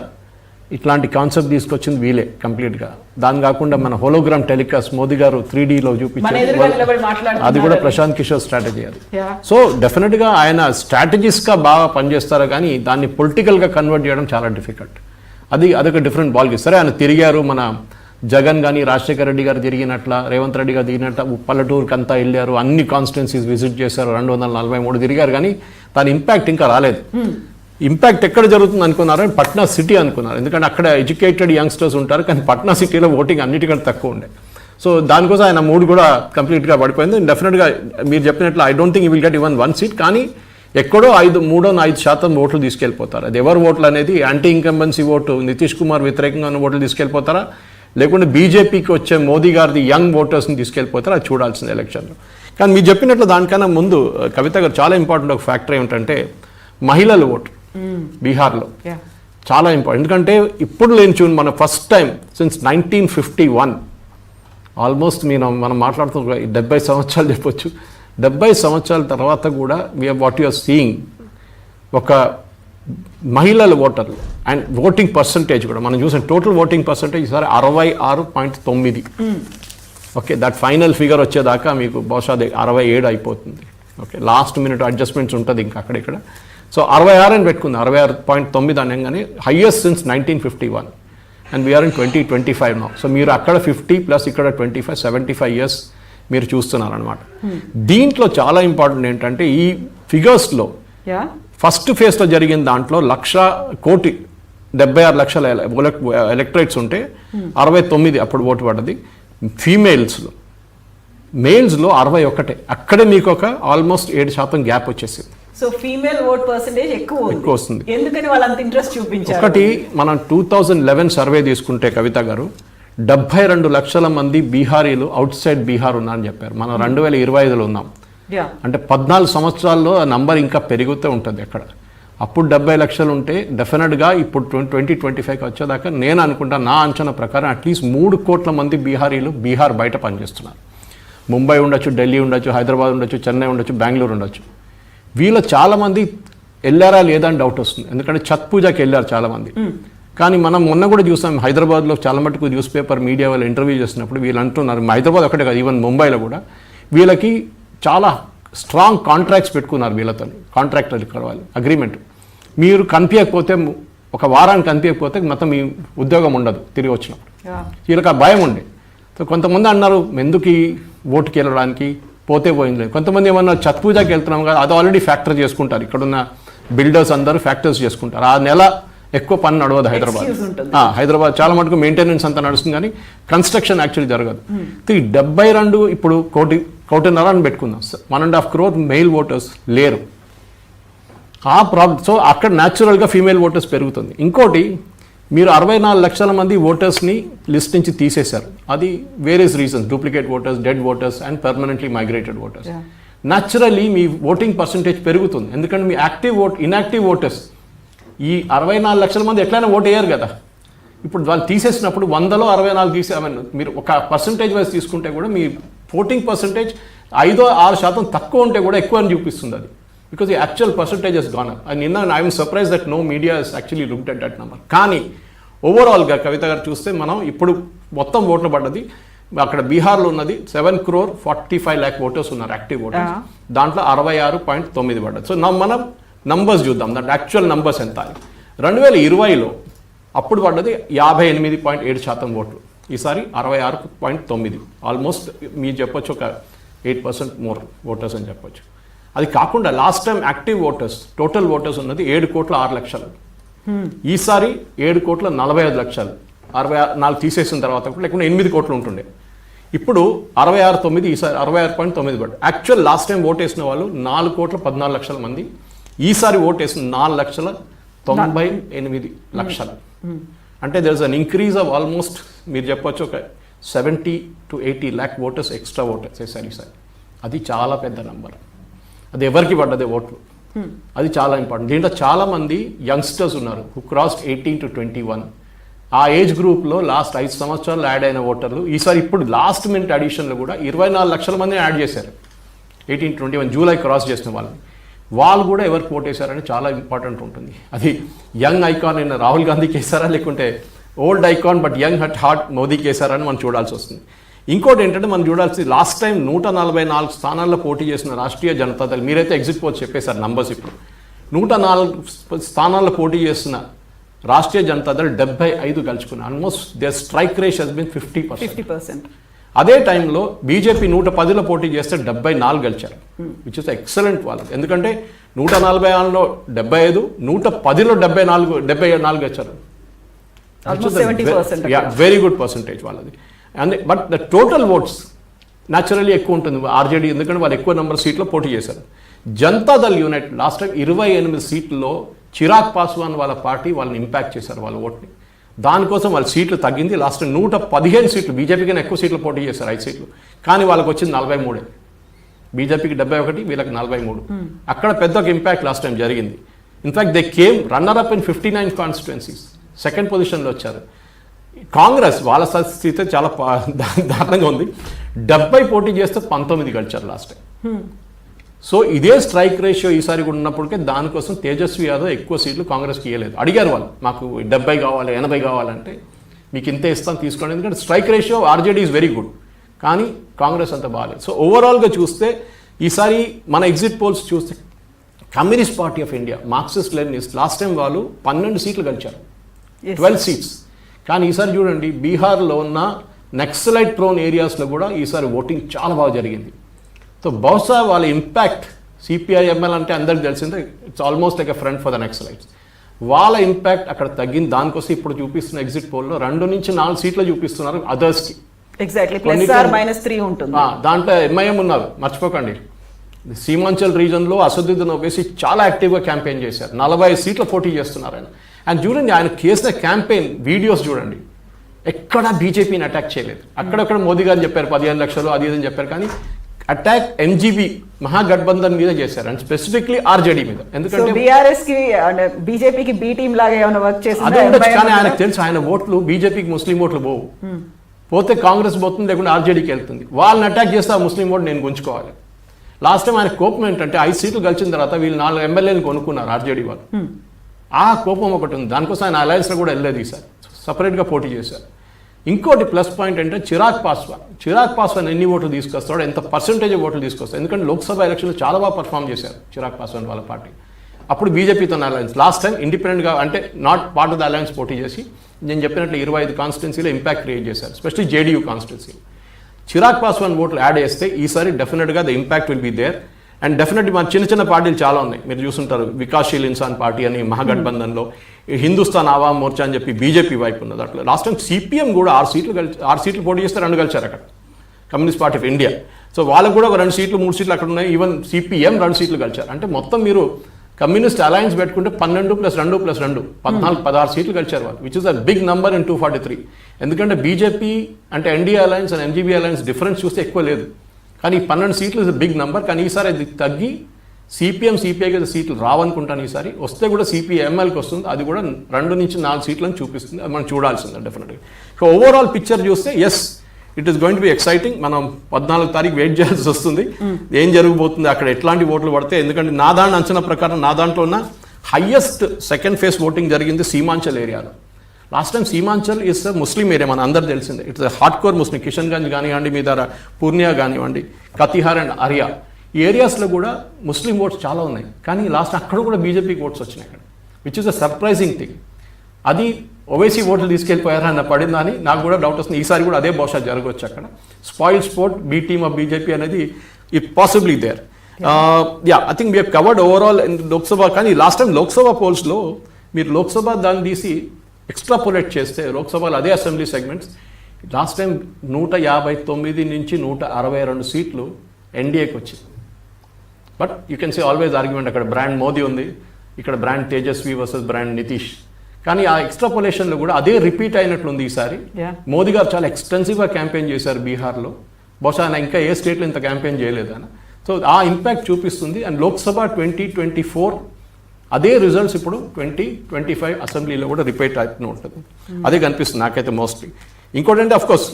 ఇట్లాంటి కాన్సెప్ట్ తీసుకొచ్చింది వీలే కంప్లీట్గా. దాని కాకుండా మన హోలోగ్రామ్ టెలికాస్ట్ మోదీ గారు 3Dలో చూపించారు, అది కూడా ప్రశాంత్ కిషోర్ స్ట్రాటజీ అది. సో డెఫినెట్గా ఆయన స్ట్రాటజిస్ట్గా బాగా పనిచేస్తారు, కానీ దాన్ని పొలిటికల్గా కన్వర్ట్ చేయడం చాలా డిఫికల్ట్. అదొక డిఫరెంట్ బాల్కి. సరే ఆయన తిరిగారు, మన జగన్ కానీ రాజశేఖర రెడ్డి గారు తిరిగినట్ల, రేవంత్ రెడ్డి గారు తిరిగినట్ల పల్లెటూరుకి అంతా వెళ్ళారు, అన్ని కాన్స్టిట్యున్సీస్ విజిట్ చేశారు, 243 తిరిగారు, కానీ దాని ఇంపాక్ట్ ఇంకా రాలేదు. ఇంపాక్ట్ ఎక్కడ జరుగుతుంది అనుకున్నారు, పట్నా సిటీ అనుకున్నారు. ఎందుకంటే అక్కడ ఎడ్యుకేటెడ్ యంగ్స్టర్స్ ఉంటారు, కానీ పట్నా సిటీలో ఓటింగ్ అన్నిటికంటే తక్కువ ఉండే. సో దానికోసం ఆయన మూడు కూడా కంప్లీట్గా పడిపోయింది. డెఫినెట్గా మీరు చెప్పినట్లు I don't think you will get even 1 seat, కానీ ఎక్కడో 3-5% ఓట్లు తీసుకెళ్ళిపోతారు. అది ఎవరు ఓట్లు అనేది, anti incumbency vote, Nitish Kumar వ్యతిరేకంగా ఉన్న ఓట్లు తీసుకెళ్ళిపోతారా, లేకుంటే బీజేపీకి వచ్చే మోదీ గారిది యంగ్ ఓటర్స్ని తీసుకెళ్ళిపోతారా, అది చూడాల్సింది ఎలక్షన్లో. కానీ మీరు చెప్పినట్లు దానికన్నా ముందు కవిత గారు చాలా ఇంపార్టెంట్ ఒక ఫ్యాక్టర్ ఏమిటంటే మహిళల ఓటు బీహార్లో చాలా ఇంపార్టెంట్. ఎందుకంటే ఇప్పుడు లేని మన ఫస్ట్ టైం సిన్స్ 1951 ఆల్మోస్ట్ మనం మాట్లాడుతున్న 70 సంవత్సరాలు చెప్పొచ్చు. 70 సంవత్సరాల తర్వాత కూడా వాట్ యూఆర్ సీయింగ్ ఒక మహిళల ఓటర్లు అండ్ ఓటింగ్ పర్సంటేజ్ కూడా మనం చూసాం. టోటల్ ఓటింగ్ పర్సంటేజ్ ఈసారి 66.9. ఓకే, దట్ ఫైనల్ ఫిగర్ వచ్చేదాకా మీకు బహుశా అది 67 అయిపోతుంది. ఓకే, లాస్ట్ మినిట్ అడ్జస్ట్మెంట్స్ ఉంటుంది ఇంకా అక్కడిక్కడ. సో 66 అని పెట్టుకుంది, 66.9 అనగానే highest since 1951 and we are 2025 now. So మీరు అక్కడ 50 ప్లస్ ఇక్కడ 25, 75 ఇయర్స్ మీరు చూస్తున్నారనమాట. దీంట్లో చాలా ఇంపార్టెంట్ ఏంటంటే ఈ ఫిగర్స్లో ఫస్ట్ ఫేజ్లో జరిగిన దాంట్లో 1,76 లక్షల ఎలక్టరేట్స్ ఉంటే 69 అప్పుడు ఓటు పడ్డది ఫీమేల్స్లో. మేల్స్లో 61. అక్కడే మీకు ఒక ఆల్మోస్ట్ 7% గ్యాప్ వచ్చేసింది. సో ఫీమేల్ ఓట్ పర్సెంటేజ్ ఎక్కువ వస్తుంది. ఎందుకని వాళ్ళు అంత ఇంట్రెస్ట్ చూపించారు? ఒకటి, మనం 2011 సర్వే తీసుకుంటే కవిత గారు 72 లక్షల మంది బీహారీలు అవుట్ సైడ్ బీహార్ ఉన్నారని చెప్పారు. మనం 2025లో ఉన్నాం. అంటే 14 సంవత్సరాల్లో ఆ నంబర్ ఇంకా పెరుగుతూ ఉంటుంది అక్కడ. అప్పుడు 70 లక్షలు ఉంటే డెఫినెట్గా ఇప్పుడు 2025కి వచ్చేదాకా నేను అనుకుంటా, నా అంచనా ప్రకారం అట్లీస్ట్ 3 కోట్ల మంది బీహారీలు బీహార్ బయట పనిచేస్తున్నారు. ముంబై ఉండొచ్చు, ఢిల్లీ ఉండొచ్చు, హైదరాబాద్ ఉండొచ్చు, చెన్నై ఉండొచ్చు, బెంగళూరు ఉండొచ్చు. వీళ్ళు చాలామంది వెళ్ళారా లేదా అని డౌట్ వస్తుంది. ఎందుకంటే ఛత్ పూజకి వెళ్ళారు చాలామంది. కానీ మనం మొన్న కూడా చూసాం హైదరాబాద్లో చాలా మటుకు న్యూస్ పేపర్ మీడియా వాళ్ళు ఇంటర్వ్యూ చేసినప్పుడు వీళ్ళు అంటున్నారు, హైదరాబాద్ ఒకటే కాదు, ఈవెన్ ముంబైలో కూడా వీళ్ళకి చాలా స్ట్రాంగ్ కాంట్రాక్ట్స్ పెట్టుకున్నారు వీళ్ళతో, కాంట్రాక్టర్ వాళ్ళు అగ్రిమెంట్. మీరు కనిపించకపోతే, ఒక వారానికి కనిపించకపోతే మొత్తం మీ ఉద్యోగం ఉండదు తిరిగి వచ్చినప్పుడు. వీళ్ళకి ఆ భయం ఉండే. సో కొంతమంది అన్నారు ఎందుకు ఈ ఓటుకి వెళ్ళడానికి, పోతే పోయింది. కొంతమంది ఏమన్నా ఛత్ పూజకి వెళ్తున్నాం కదా, అది ఆల్రెడీ ఫ్యాక్టర్ చేసుకుంటారు. ఇక్కడున్న బిల్డర్స్ అందరూ ఫ్యాక్టర్స్ చేసుకుంటారు. ఆ నెల ఎక్కువ పని నడవదు హైదరాబాద్. హైదరాబాద్ చాలా మటుకు మెయింటెనెన్స్ అంతా నడుస్తుంది కానీ కన్స్ట్రక్షన్ యాక్చువల్లీ జరగదు. 72 ఇప్పుడు 1.5 అని పెట్టుకుందాం. 1.5 crore మెయిల్ ఓటర్స్ లేరు. ఆ ప్రాబ్లం. సో అక్కడ న్యాచురల్గా ఫీమేల్ ఓటర్స్ పెరుగుతుంది. ఇంకోటి, మీరు 64 లక్షల మంది ఓటర్స్ని లిస్ట్ నుంచి తీసేశారు. అది various reasons, duplicate voters, dead voters and permanently migrated voters. Naturally me voting percentage పెరుగుతుంది. ఎందుకంటే మీ ఇన్యాక్టివ్ ఓటర్స్ ఈ 64 లక్షల మంది ఎట్లయినా ఓటు వేయరు కదా. ఇప్పుడు వాళ్ళు తీసేసినప్పుడు 100లో 64 మీరు ఒక పర్సంటేజ్ వైజ్ తీసుకుంటే కూడా మీ ఓటింగ్ పర్సంటేజ్ 5-6% తక్కువ ఉంటే కూడా ఎక్కువ అని చూపిస్తుంది అది. Because the actual percentage has gone up. నిన్న I'm surprise that no media is actually looked at that number. కానీ ఓవరాల్గా కవిత గారు చూస్తే మనం ఇప్పుడు మొత్తం ఓట్లు పడ్డది అక్కడ బీహార్లో ఉన్నది 7.45 lakh ఓటర్స్ ఉన్నారు, యాక్టివ్ ఓటర్స్. దాంట్లో 66.9 పడ్డది. సో మనం నంబర్స్ చూద్దాం, దాంట్లో యాక్చువల్ నంబర్స్ ఎంత. 2020లో అప్పుడు పడ్డది 58.7% ఓట్లు. ఈసారి 66.9, ఆల్మోస్ట్ మీరు చెప్పొచ్చు ఒక 8% మోర్ ఓటర్స్ అని చెప్పొచ్చు. అది కాకుండా last time active voters, total voters ఉన్నది 7,06,00,000. ఈసారి 7,45,00,000. 64 తీసేసిన తర్వాత కూడా లేకుండా 8 కోట్లు ఉంటుండే. ఇప్పుడు 66.9, ఈసారి 66.9 పడ్డ. యాక్చువల్ లాస్ట్ టైం ఓట్ వేసిన వాళ్ళు 4,14,00,000 మంది. ఈసారి ఓట్ వేసిన 4,98,00,000. అంటే there is an increase of almost మీరు చెప్పొచ్చు ఒక 70 to 80 lakh voters extra voters వేసారు ఈసారి. అది చాలా పెద్ద నెంబర్. అది ఎవరికి పడ్డది ఓట్లు, అది చాలా ఇంపార్టెంట్. దీంట్లో చాలామంది యంగ్స్టర్స్ ఉన్నారు హు క్రాస్డ్ 18 to 21. ఆ ఏజ్ గ్రూప్లో లాస్ట్ 5 సంవత్సరాలు యాడ్ అయిన ఓటర్లు ఈసారి ఇప్పుడు లాస్ట్ మినిట్ అడిషన్లో కూడా 24 లక్షల మందిని యాడ్ చేశారు. 18 to 21 జూలై క్రాస్ చేసిన వాళ్ళు కూడా ఎవరికి ఓట్ వేశారని చాలా ఇంపార్టెంట్ ఉంటుంది. అది యంగ్ ఐకాన్ అయిన రాహుల్ గాంధీకి వేశారా, లేకుంటే old icon but young at heart మోదీకి వేశారని మనం చూడాల్సి వస్తుంది. ఇంకోటి ఏంటంటే మనం చూడాల్సింది, లాస్ట్ టైం 144 స్థానాల్లో పోటీ చేసిన రాష్ట్రీయ జనతాదళ్, మీరైతే ఎగ్జిట్ పోల్స్ చెప్పేశారు నంబర్స్. ఇప్పుడు 104 స్థానాల్లో పోటీ చేస్తున్న రాష్ట్రీయ జనతాదళ్ 75 గెలుచుకున్నారు. Almost there strike rate has been 50%. అదే టైంలో బీజేపీ 110లో పోటీ చేస్తే 74 గెలిచారు, విచ్ ఇస్ ఎక్సలెంట్ వాళ్ళకి. ఎందుకంటే 146లో 75, 110లో 74 గెలిచారు. వెరీ గుడ్ పర్సంటేజ్ వాళ్ళది. And but the total votes naturally ఎక్కువ ఉంటుంది ఆర్జేడీ, ఎందుకంటే వాళ్ళు ఎక్కువ నెంబర్ సీట్లో పోటీ చేశారు. జనతాదళ్ యూనైట్ లాస్ట్ టైం 28 సీట్లలో చిరాగ్ పాస్వాన్ వాళ్ళ పార్టీ వాళ్ళని ఇంపాక్ట్ చేశారు వాళ్ళ ఓట్ని. దానికోసం వాళ్ళ సీట్లు తగ్గింది. లాస్ట్ 115 సీట్లు, బీజేపీ కన్నా ఎక్కువ సీట్లు పోటీ చేశారు, 5 సీట్లు. కానీ వాళ్ళకి వచ్చింది 43. బీజేపీకి 71, వీళ్ళకి 43. అక్కడ పెద్ద ఒక ఇంపాక్ట్ లాస్ట్ టైం జరిగింది. In fact they came runner up in 59 constituencies, second పొజిషన్లో వచ్చారు. కాంగ్రెస్ వాళ్ళ స్థితి చాలా దారుణంగా ఉంది. 70 పోటీ చేస్తే 19 గెలిచారు లాస్ట్ టైం. సో ఇదే స్ట్రైక్ రేషియో ఈసారి కూడా ఉన్నప్పటికే దానికోసం తేజస్వి యాదవ్ ఎక్కువ సీట్లు కాంగ్రెస్కి ఇవ్వలేదు. అడిగారు వాళ్ళు, మాకు 70 కావాలి, 80 కావాలంటే మీకు ఇంతే ఇస్తాను తీసుకోండి, ఎందుకంటే strike ratio RJD is very good. కానీ కాంగ్రెస్ అంత బాగాలేదు. సో ఓవరాల్గా చూస్తే ఈసారి మన ఎగ్జిట్ పోల్స్ చూస్తే communist party of India, Marxist Leninist, last time వాళ్ళు 12 సీట్లు గెలిచారు, 12 సీట్స్. కానీ ఈసారి చూడండి బీహార్లో ఉన్న నక్సలైట్ ప్రోన్ ఏరియాస్లో కూడా ఈసారి ఓటింగ్ చాలా బాగా జరిగింది. సో బహుశా వాళ్ళ ఇంపాక్ట్ సిపిఐఎంఎల్ అంటే అందరికి తెలిసిందే, it's almost like a front for the Naxalites. వాళ్ళ ఇంపాక్ట్ అక్కడ తగ్గింది. దానికోసం ఇప్పుడు చూపిస్తున్న ఎగ్జిట్ పోల్లో 2 నుంచి 4 సీట్లు చూపిస్తున్నారు అదర్స్కి. ఎగ్జాక్ట్లీ +3 ఉంటుంది. దాంట్లో ఎంఐఎం ఉన్నారు, మర్చిపోకండి. సీమాంచల్ రీజన్లో అసదుద్దీన్ ఓవైసీ చాలా యాక్టివ్గా క్యాంపెయిన్ చేశారు, 45 సీట్లు పోటీ చేస్తున్నారు ఆయన. అండ్ చూడండి ఆయన చేసిన క్యాంపెయిన్ వీడియోస్ చూడండి, ఎక్కడ బీజేపీని అటాక్ చేయలేదు. అక్కడక్కడ మోదీ గారు చెప్పారు 15 లక్షలు అది ఇదని చెప్పారు, కానీ అటాక్ ఎంజీబీ మహాగఠబంధన్ మీద చేశారు, అండ్ స్పెసిఫిక్లీ ఆర్జేడీ మీద. ఎందుకంటే బీఆర్ఎస్ కి బీజేపీకి బి టీమ్ లాగా ఏమైనా వర్క్ చేసింది, కానీ ఆయనకు తెలుసు ఆయన ఓట్లు బీజేపీకి ముస్లిం ఓట్లు పోవు, పోతే కాంగ్రెస్ పోతుంది, లేకుంటే ఆర్జేడీకి వెళ్తుంది. వాళ్ళని అటాక్ చేస్తే ఆ ముస్లిం ఓటు నేను గుంజుకోవాలి. లాస్ట్ టైం ఆయన కోపం ఏంటంటే 5 సీట్లు గెలిచిన తర్వాత వీళ్ళు 4 ఎమ్మెల్యేలు కొనుక్కున్నారు ఆర్జేడీ వాళ్ళు. ఆ కోపం ఒకటి ఉంది, దానికోసం ఆయన అలయన్స్లో కూడా వెళ్ళలేదు, ఈసారి సపరేట్గా పోటీ చేశారు. ఇంకోటి ప్లస్ పాయింట్ అంటే చిరాగ్ పాస్వాన్ ఎన్ని ఓట్లు తీసుకొస్తాడో, ఎంత పర్సెంటేజ్ ఓట్లు తీసుకొస్తాడు. ఎందుకంటే లోక్సభ ఎలక్షన్లో చాలా బాగా పర్ఫామ్ చేశారు చిరాగ్ పాస్వాన్ వాళ్ళ పార్టీ. అప్పుడు బీజేపీతో అలయన్స్, లాస్ట్ టైం ఇండిపెండెంట్గా అంటే not part of the alliance పోటీ చేసి నేను చెప్పినట్లు 25 కాన్స్టిట్యున్సీలో ఇంపాక్ట్ క్రియేట్ చేశారు, especially JDU constituency. Chirag Paswan ఓట్లు యాడ్ చేస్తే ఈసారి డెఫినెట్గా the impact will be there. And definitely మన చిన్న పార్టీలు చాలా ఉన్నాయి, మీరు చూసుంటారు. వికాస్శీల్ ఇన్సాన్ పార్టీ అని మహాగఠబంధన్లో, హిందుస్థాన్ ఆవామ్ మోర్చా అని చెప్పి బీజేపీ వైపు ఉన్నది. అట్లా లాస్ట్ టైం సిపిఎం కూడా 6 సీట్లు పోటీ చేస్తే 2 గెలిచారు అక్కడ, communist party of India. So వాళ్ళకు కూడా ఒక 2 సీట్లు 3 సీట్లు అక్కడ ఉన్నాయి. ఈవెన్ సిపిఎం 2 సీట్లు గెలిచారు. అంటే మొత్తం మీరు కమ్యూనిస్ట్ అలయన్స్ పెట్టుకుంటే 12 + 2 + 2 16 సీట్లు గెలిచారు వాళ్ళు, which is a big number in 243. ఎందుకంటే బీజేపీ అంటే NDA alliance and MGB alliance difference చూస్తే ఎక్కువ లేదు, కానీ 12 సీట్లు ఇస్ బిగ్ నంబర్. కానీ ఈసారి అది తగ్గి సిపిఐకి సీట్లు రావనుకుంటాను. ఈసారి వస్తే కూడా సిపిఎంఎల్కి వస్తుంది, అది కూడా 2 నుంచి 4 సీట్లను చూపిస్తుంది. అది మనం చూడాల్సిందే డెఫినెట్గా. సో ఓవరాల్ పిక్చర్ చూస్తే yes, it is going to be exciting. మనం 14 తారీఖు వెయిట్ చేయాల్సి వస్తుంది, ఏం జరగబోతుంది అక్కడ, ఎట్లాంటి ఓట్లు పడతాయి. ఎందుకంటే నా అంచనా ప్రకారం నా దాంట్లో ఉన్న హయ్యెస్ట్ సెకండ్ ఫేజ్ ఓటింగ్ జరిగింది సీమాంచల్ ఏరియాలో. Last time Seemanchal is Muslim area, మన అందరు తెలిసిందే. ఇట్స్ హార్డ్ కోర్ ముస్లిం. కిషన్గంజ్ కానివ్వండి, మీ దగ్గర పూర్ణియా కానివ్వండి, కతిహార్ అండ్ అరియా, ఈ ఏరియాస్లో కూడా ముస్లిం ఓట్స్ చాలా ఉన్నాయి. కానీ లాస్ట్ అక్కడ కూడా బీజేపీకి ఓట్స్ వచ్చినాయి అక్కడ, which is a surprising thing. అది ఓవైసీ ఓట్లు తీసుకెళ్ళిపోయారా అన్న పడిందని నాకు కూడా డౌట్ వస్తుంది. ఈసారి కూడా అదే బహుశా జరగవచ్చు అక్కడ. Spoil sport B team of BJP అనేది it possibly there. I think we have covered overall in Lok Sabha. కానీ లాస్ట్ టైం లోక్సభ పోల్స్లో మీరు లోక్సభ దాన్ని తీసి ఎక్స్ట్రాపోలేట్ చేస్తే లోక్సభలో అదే అసెంబ్లీ సెగ్మెంట్స్ లాస్ట్ టైం 159 నుంచి 162 సీట్లు ఎన్డీఏకి వచ్చింది. But you can see always argument, అక్కడ బ్రాండ్ మోదీ ఉంది, ఇక్కడ brand Tejashwi versus brand Nitish. కానీ ఆ ఎక్స్ట్రాపోలేషన్లో కూడా అదే రిపీట్ అయినట్లుంది ఈసారి. మోదీ గారు చాలా ఎక్స్టెన్సివ్గా క్యాంపెయిన్ చేశారు బీహార్లో, బహుశా ఆయన ఇంకా ఏ స్టేట్లో ఇంత క్యాంపెయిన్ చేయలేదు ఆయన. సో ఆ ఇంపాక్ట్ చూపిస్తుంది. అండ్ లోక్సభ 2024 అదే రిజల్ట్స్ ఇప్పుడు 2025 అసెంబ్లీలో కూడా రిపీట్ అవుతూ ఉంటుంది. అదే కనిపిస్తుంది నాకైతే మోస్ట్లీ. ఇంకోటి అంటే అఫ్కోర్స్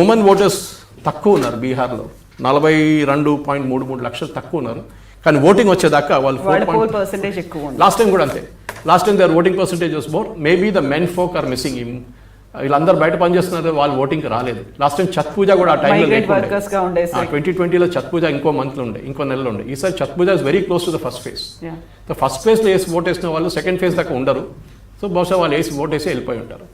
ఉమెన్ ఓటర్స్ తక్కువ ఉన్నారు బీహార్లో, 42.33 లక్షలు తక్కువ ఉన్నారు. కానీ ఓటింగ్ వచ్చేదాకా వాళ్ళు 4% ఎక్కువ. లాస్ట్ టైం కూడా అంతే. Last time their voting percentage was more. Maybe the men folk are missing. వీళ్ళందరూ బయట పనిచేస్తున్నారు, వాళ్ళు ఓటింగ్ రాలేదు. లాస్ట్ టైం ఛత్ పూజ కూడా ఆ టైంలో 2020లో ఛత్ పూజ ఇంకో మంత్లో ఉండే, ఇంకో నెలలో ఉండే. ఈసారి Chhath Puja is very close to the first phase. The first ఫేజ్లో వేసి ఓట్ వేసిన వాళ్ళు సెకండ్ ఫేజ్ దాకా ఉండరు. సో బహుశా వాళ్ళు వేసి ఓట్ వేసి వెళ్ళిపోయి ఉంటారు.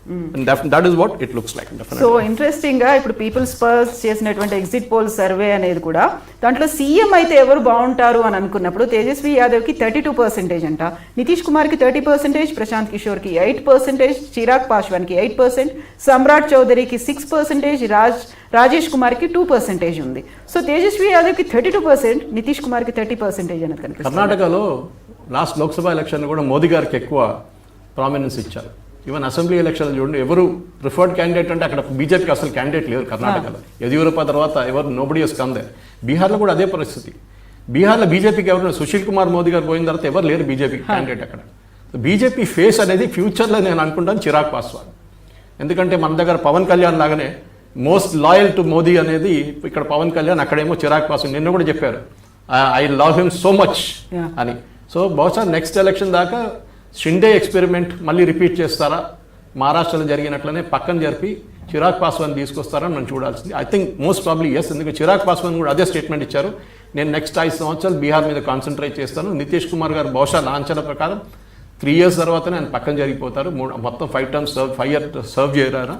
That is what it looks like. So interesting గా ఇప్పుడు పీపుల్స్ పర్స్ చేసినటువంటి ఎగ్జిట్ పోల్ సర్వే అనేది కూడా దాంట్లో సీఎం అయితే ఎవరు బాగుంటారు అని అనుకున్నప్పుడు తేజస్వి యాదవ్కి 32% అంట, నితీష్ కుమార్కి 30%, ప్రశాంత్ కిషోర్కి 8%, చిరాగ్ పాస్వాన్కి 8%, సమ్రాట్ చౌదరికి 6%, రాజేష్ కుమార్కి 2% ఉంది. సో తేజస్వి యాదవ్కి 32%, నితీష్ కుమార్కి 30% అనేది కనిపిస్తుంది. కర్ణాటకలో లాస్ట్ లోక్సభ ఎలక్షన్ కూడా మోదీ గారికి ఎక్కువ ప్రామినెన్స్ ఇచ్చారు. ఈవెన్ అసెంబ్లీ ఎలక్షన్లు చూడండి, ఎవరు ప్రిఫర్డ్ క్యాండిడేట్ అంటే అక్కడ బీజేపీకి అసలు క్యాండిడేట్ లేరు కర్ణాటకలో. యదియూరప్ప తర్వాత ఎవరు నోబడీ హస్ కమ్ దేర్. బీహార్లో కూడా అదే పరిస్థితి. బీహార్లో బీజేపీకి ఎవరు, సుశీల్ కుమార్ మోదీ గారు పోయిన తర్వాత ఎవరు లేరు బీజేపీ క్యాండిడేట్ అక్కడ. బీజేపీ ఫేస్ అనేది ఫ్యూచర్లో నేను అనుకుంటాను చిరాగ్ పాస్వాన్. ఎందుకంటే మన దగ్గర పవన్ కళ్యాణ్ లాగానే మోస్ట్ లాయల్ టు మోదీ అనేది ఇక్కడ పవన్ కళ్యాణ్, అక్కడేమో చిరాగ్ పాస్వాన్. నిన్న కూడా చెప్పారు I love him so much అని. సో బహుశా నెక్స్ట్ ఎలక్షన్ దాకా షిండే ఎక్స్పెరిమెంట్ మళ్ళీ రిపీట్ చేస్తారా, మహారాష్ట్రలో జరిగినట్లనే పక్కన జరిపి చిరాగ్ పాస్వాన్ తీసుకొస్తారని మనం చూడాల్సింది. I think most probably yes, ఎందుకంటే చిరాగ్ పాస్వాన్ కూడా అదే స్టేట్మెంట్ ఇచ్చారు, నేను నెక్స్ట్ 5 సంవత్సరాలు బీహార్ మీద కాన్సన్ట్రేట్ చేస్తాను. నితీష్ కుమార్ గారు బహుశా నా అంచనా ప్రకారం 3 years తర్వాతనే ఆయన పక్కన జరిగిపోతారు. మొత్తం 5 terms 5 years సర్వ్ చేయరా.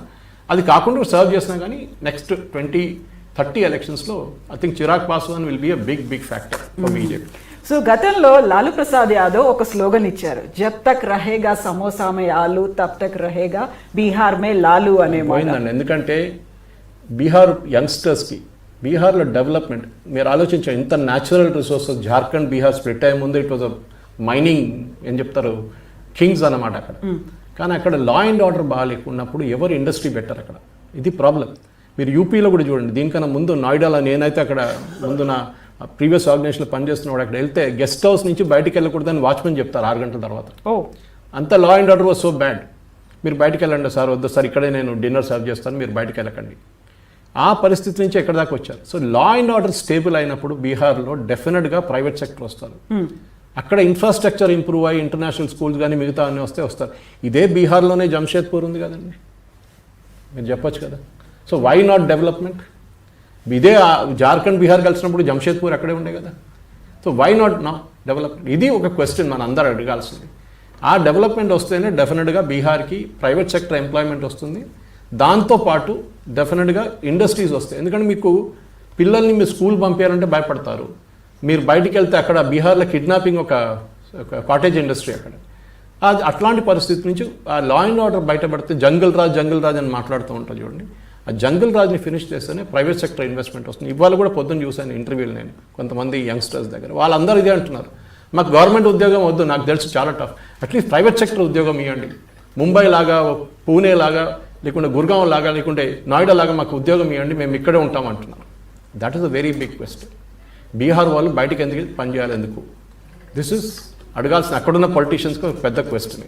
అది కాకుండా సర్వ్ చేసినా కానీ నెక్స్ట్ 2030 ఎలక్షన్స్లో I think Chirag Paswan will be a big factor for BJP. So గతంలో లాలూ ప్రసాద్ యాదవ్ ఒక స్లోగన్ ఇచ్చారు, జబ్ తక్ రహేగా సమోసా మే ఆలు తబ్ తక్ రహేగా బీహార్ మే లాలు అనే మాట. పోయిందండి, ఎందుకంటే బీహార్ యంగ్స్టర్స్కి బీహార్లో డెవలప్మెంట్ మీరు ఆలోచించారు. ఇంత natural resources Jharkhand Bihar split అయ్యే ముందు ఇట్ వాజ్ అ మైనింగ్ ఏం చెప్తారు కింగ్స్ అన్నమాట అక్కడ. కానీ అక్కడ లా అండ్ ఆర్డర్ బాగాలేకున్నప్పుడు ఎవరు ఇండస్ట్రీ పెట్టారు అక్కడ, ఇది ప్రాబ్లం. మీరు యూపీలో కూడా చూడండి, దీనికన్నా ముందు నోయిడాలో నేనైతే అక్కడ ముందు నా ప్రీవియస్ ఆర్గనైజేషన్లో పనిచేస్తున్నాడు, అక్కడ వెళ్తే గెస్ట్ హౌస్ నుంచి బయటికి వెళ్ళకూడదని వాచ్మెన్ చెప్తారు 6 గంటల తర్వాత. అంత law and order was so bad. మీరు బయటికి వెళ్ళండి సార్, వద్దు సార్ ఇక్కడే నేను డిన్నర్ సర్వ్ చేస్తాను, మీరు బయటికి వెళ్ళకండి. ఆ పరిస్థితి నుంచి ఎక్కడ దాకా వచ్చారు. So law and order stable అయినప్పుడు బీహార్లో డెఫినెట్గా ప్రైవేట్ సెక్టర్ వస్తారు. అక్కడ ఇన్ఫ్రాస్ట్రక్చర్ ఇంప్రూవ్ అయ్యి ఇంటర్నేషనల్ స్కూల్స్ కానీ మిగతా అన్నీ వస్తారు. ఇదే బీహార్లోనే జంషేద్పూర్ ఉంది కదండి, మీరు చెప్పొచ్చు కదా. So why not development? ఇదే జార్ఖండ్ బీహార్ కలిసినప్పుడు జంషేద్పూర్ అక్కడే ఉండే కదా. So why not development? ఇది ఒక క్వశ్చన్ మన అందరూ అడగాల్సింది. ఆ డెవలప్మెంట్ వస్తేనే డెఫినెట్గా బీహార్కి ప్రైవేట్ సెక్టర్ ఎంప్లాయ్మెంట్ వస్తుంది, దాంతోపాటు డెఫినెట్గా ఇండస్ట్రీస్ వస్తాయి. ఎందుకంటే మీకు పిల్లల్ని మీరు స్కూల్ పంపించాలంటే భయపడతారు. మీరు బయటికి వెళ్తే అక్కడ బీహార్లో కిడ్నాపింగ్ ఒక కాటేజ్ ఇండస్ట్రీ అక్కడ. అట్లాంటి పరిస్థితి నుంచి ఆ లా అండ్ ఆర్డర్ బయటపడితే జంగల్ రాజ్ అని మాట్లాడుతూ ఉంటారు చూడండి, ఆ జంగల్ రాజ్ని ఫినిష్ చేస్తేనే ప్రైవేట్ సెక్టర్ ఇన్వెస్ట్మెంట్ వస్తుంది. ఇవాళ కూడా పొద్దున్న చూశాను ఇంటర్వ్యూలు నేను కొంతమంది యంగ్స్టర్స్ దగ్గర, వాళ్ళందరూ ఇదే అంటున్నారు, మాకు గవర్నమెంట్ ఉద్యోగం వద్దు, నాకు తెలుసు చాలా టఫ్, అట్లీస్ట్ ప్రైవేట్ సెక్టర్ ఉద్యోగం ఇవ్వండి. ముంబై లాగా, పూణే లాగా, లేకుంటే గుర్గావ్ లాగా, లేకుంటే నోయిడా లాగా మాకు ఉద్యోగం ఇవ్వండి, మేము ఇక్కడే ఉంటాం అంటున్నారు. That is a very big question. Bihar వాళ్ళు బయటకు ఎందుకు పనిచేయాలి, ఎందుకు? దిస్ ఇస్ అడగాల్సిన అక్కడున్న పొలిటీషియన్స్కి పెద్ద question.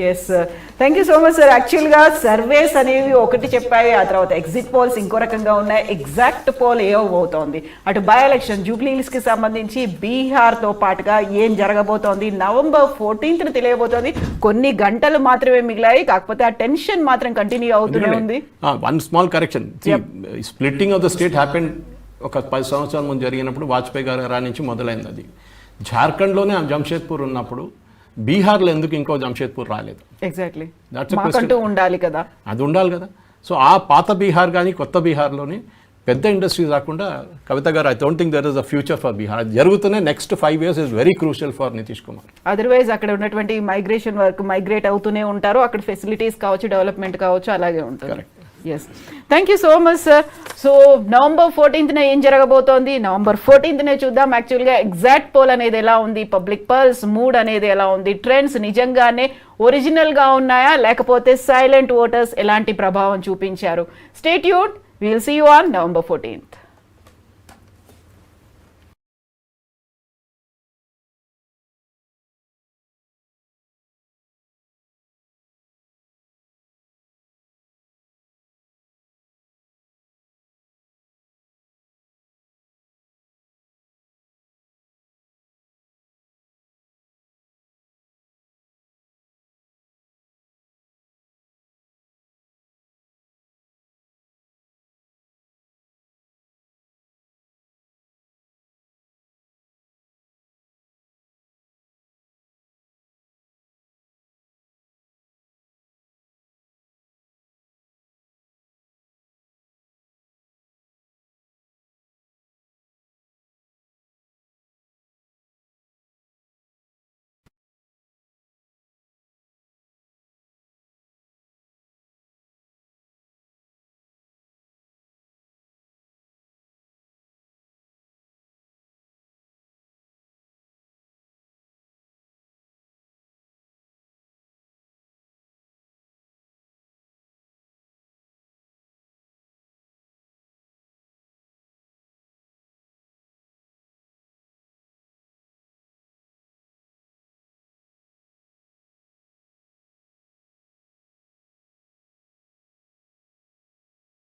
Yes sir, thank you so much sir. యాక్చువల్గా సర్వేస్ అనేవి ఒకటి చెప్పాయి, ఆ తర్వాత ఎగ్జిట్ పోల్స్ ఇంకో రకంగా ఉన్నాయి, ఎగ్జాక్ట్ పోల్ ఏమవుతోంది, అటు బై ఎలక్షన్ జూబ్లీ హిల్స్కి సంబంధించి బీహార్తో పాటుగా ఏం జరగబోతోంది, November 14th తెలియబోతోంది. కొన్ని గంటలు మాత్రమే మిగిలాయి, కాకపోతే ఆ టెన్షన్ మాత్రం కంటిన్యూ అవుతూనే ఉంది. One small correction, splitting of the state happened ఒక 10 సంవత్సరాల ముందు జరిగినప్పుడు వాజ్పేయి గారి నుంచి మొదలైంది. అది జార్ఖండ్లోనే జంషేద్పూర్ ఉన్నప్పుడు బీహార్లో ఎందుకు ఇంకో జంషేద్పూర్ రాలేదు? ఎగ్జాక్ట్లీ, మాకంటూ ఉండాలి కదా, అది ఉండాలి కదా. సో ఆ పాత బీహార్ కానీ కొత్త బీహార్లోనే పెద్ద ఇండస్ట్రీస్ రాకుండా Kavitha garu, I don't think there is a future for Bihar. అది జరుగుతూనే next 5 years is very crucial for Nitish Kumar. Otherwise అక్కడ ఉన్నటువంటి మైగ్రేషన్ వర్క్ మైగ్రేట్ అవుతూనే ఉంటారు, అక్కడ ఫెసిలిటీస్ కావచ్చు, డెవలప్మెంట్ కావచ్చు, అలాగే ఉంటుంది. Yes, thank you so much sir. So November 14th ఏం జరగబోతోంది, November 14th చూద్దాం. యాక్చువల్గా ఎగ్జాక్ట్ పోల్ అనేది ఎలా ఉంది, పబ్లిక్ పల్స్ మూడ్ అనేది ఎలా ఉంది, ట్రెండ్స్ నిజంగానే ఒరిజినల్గా ఉన్నాయా లేకపోతే సైలెంట్ ఓటర్స్ ఎలాంటి ప్రభావం చూపించారు? Stay tuned, we'll see you on November 14th.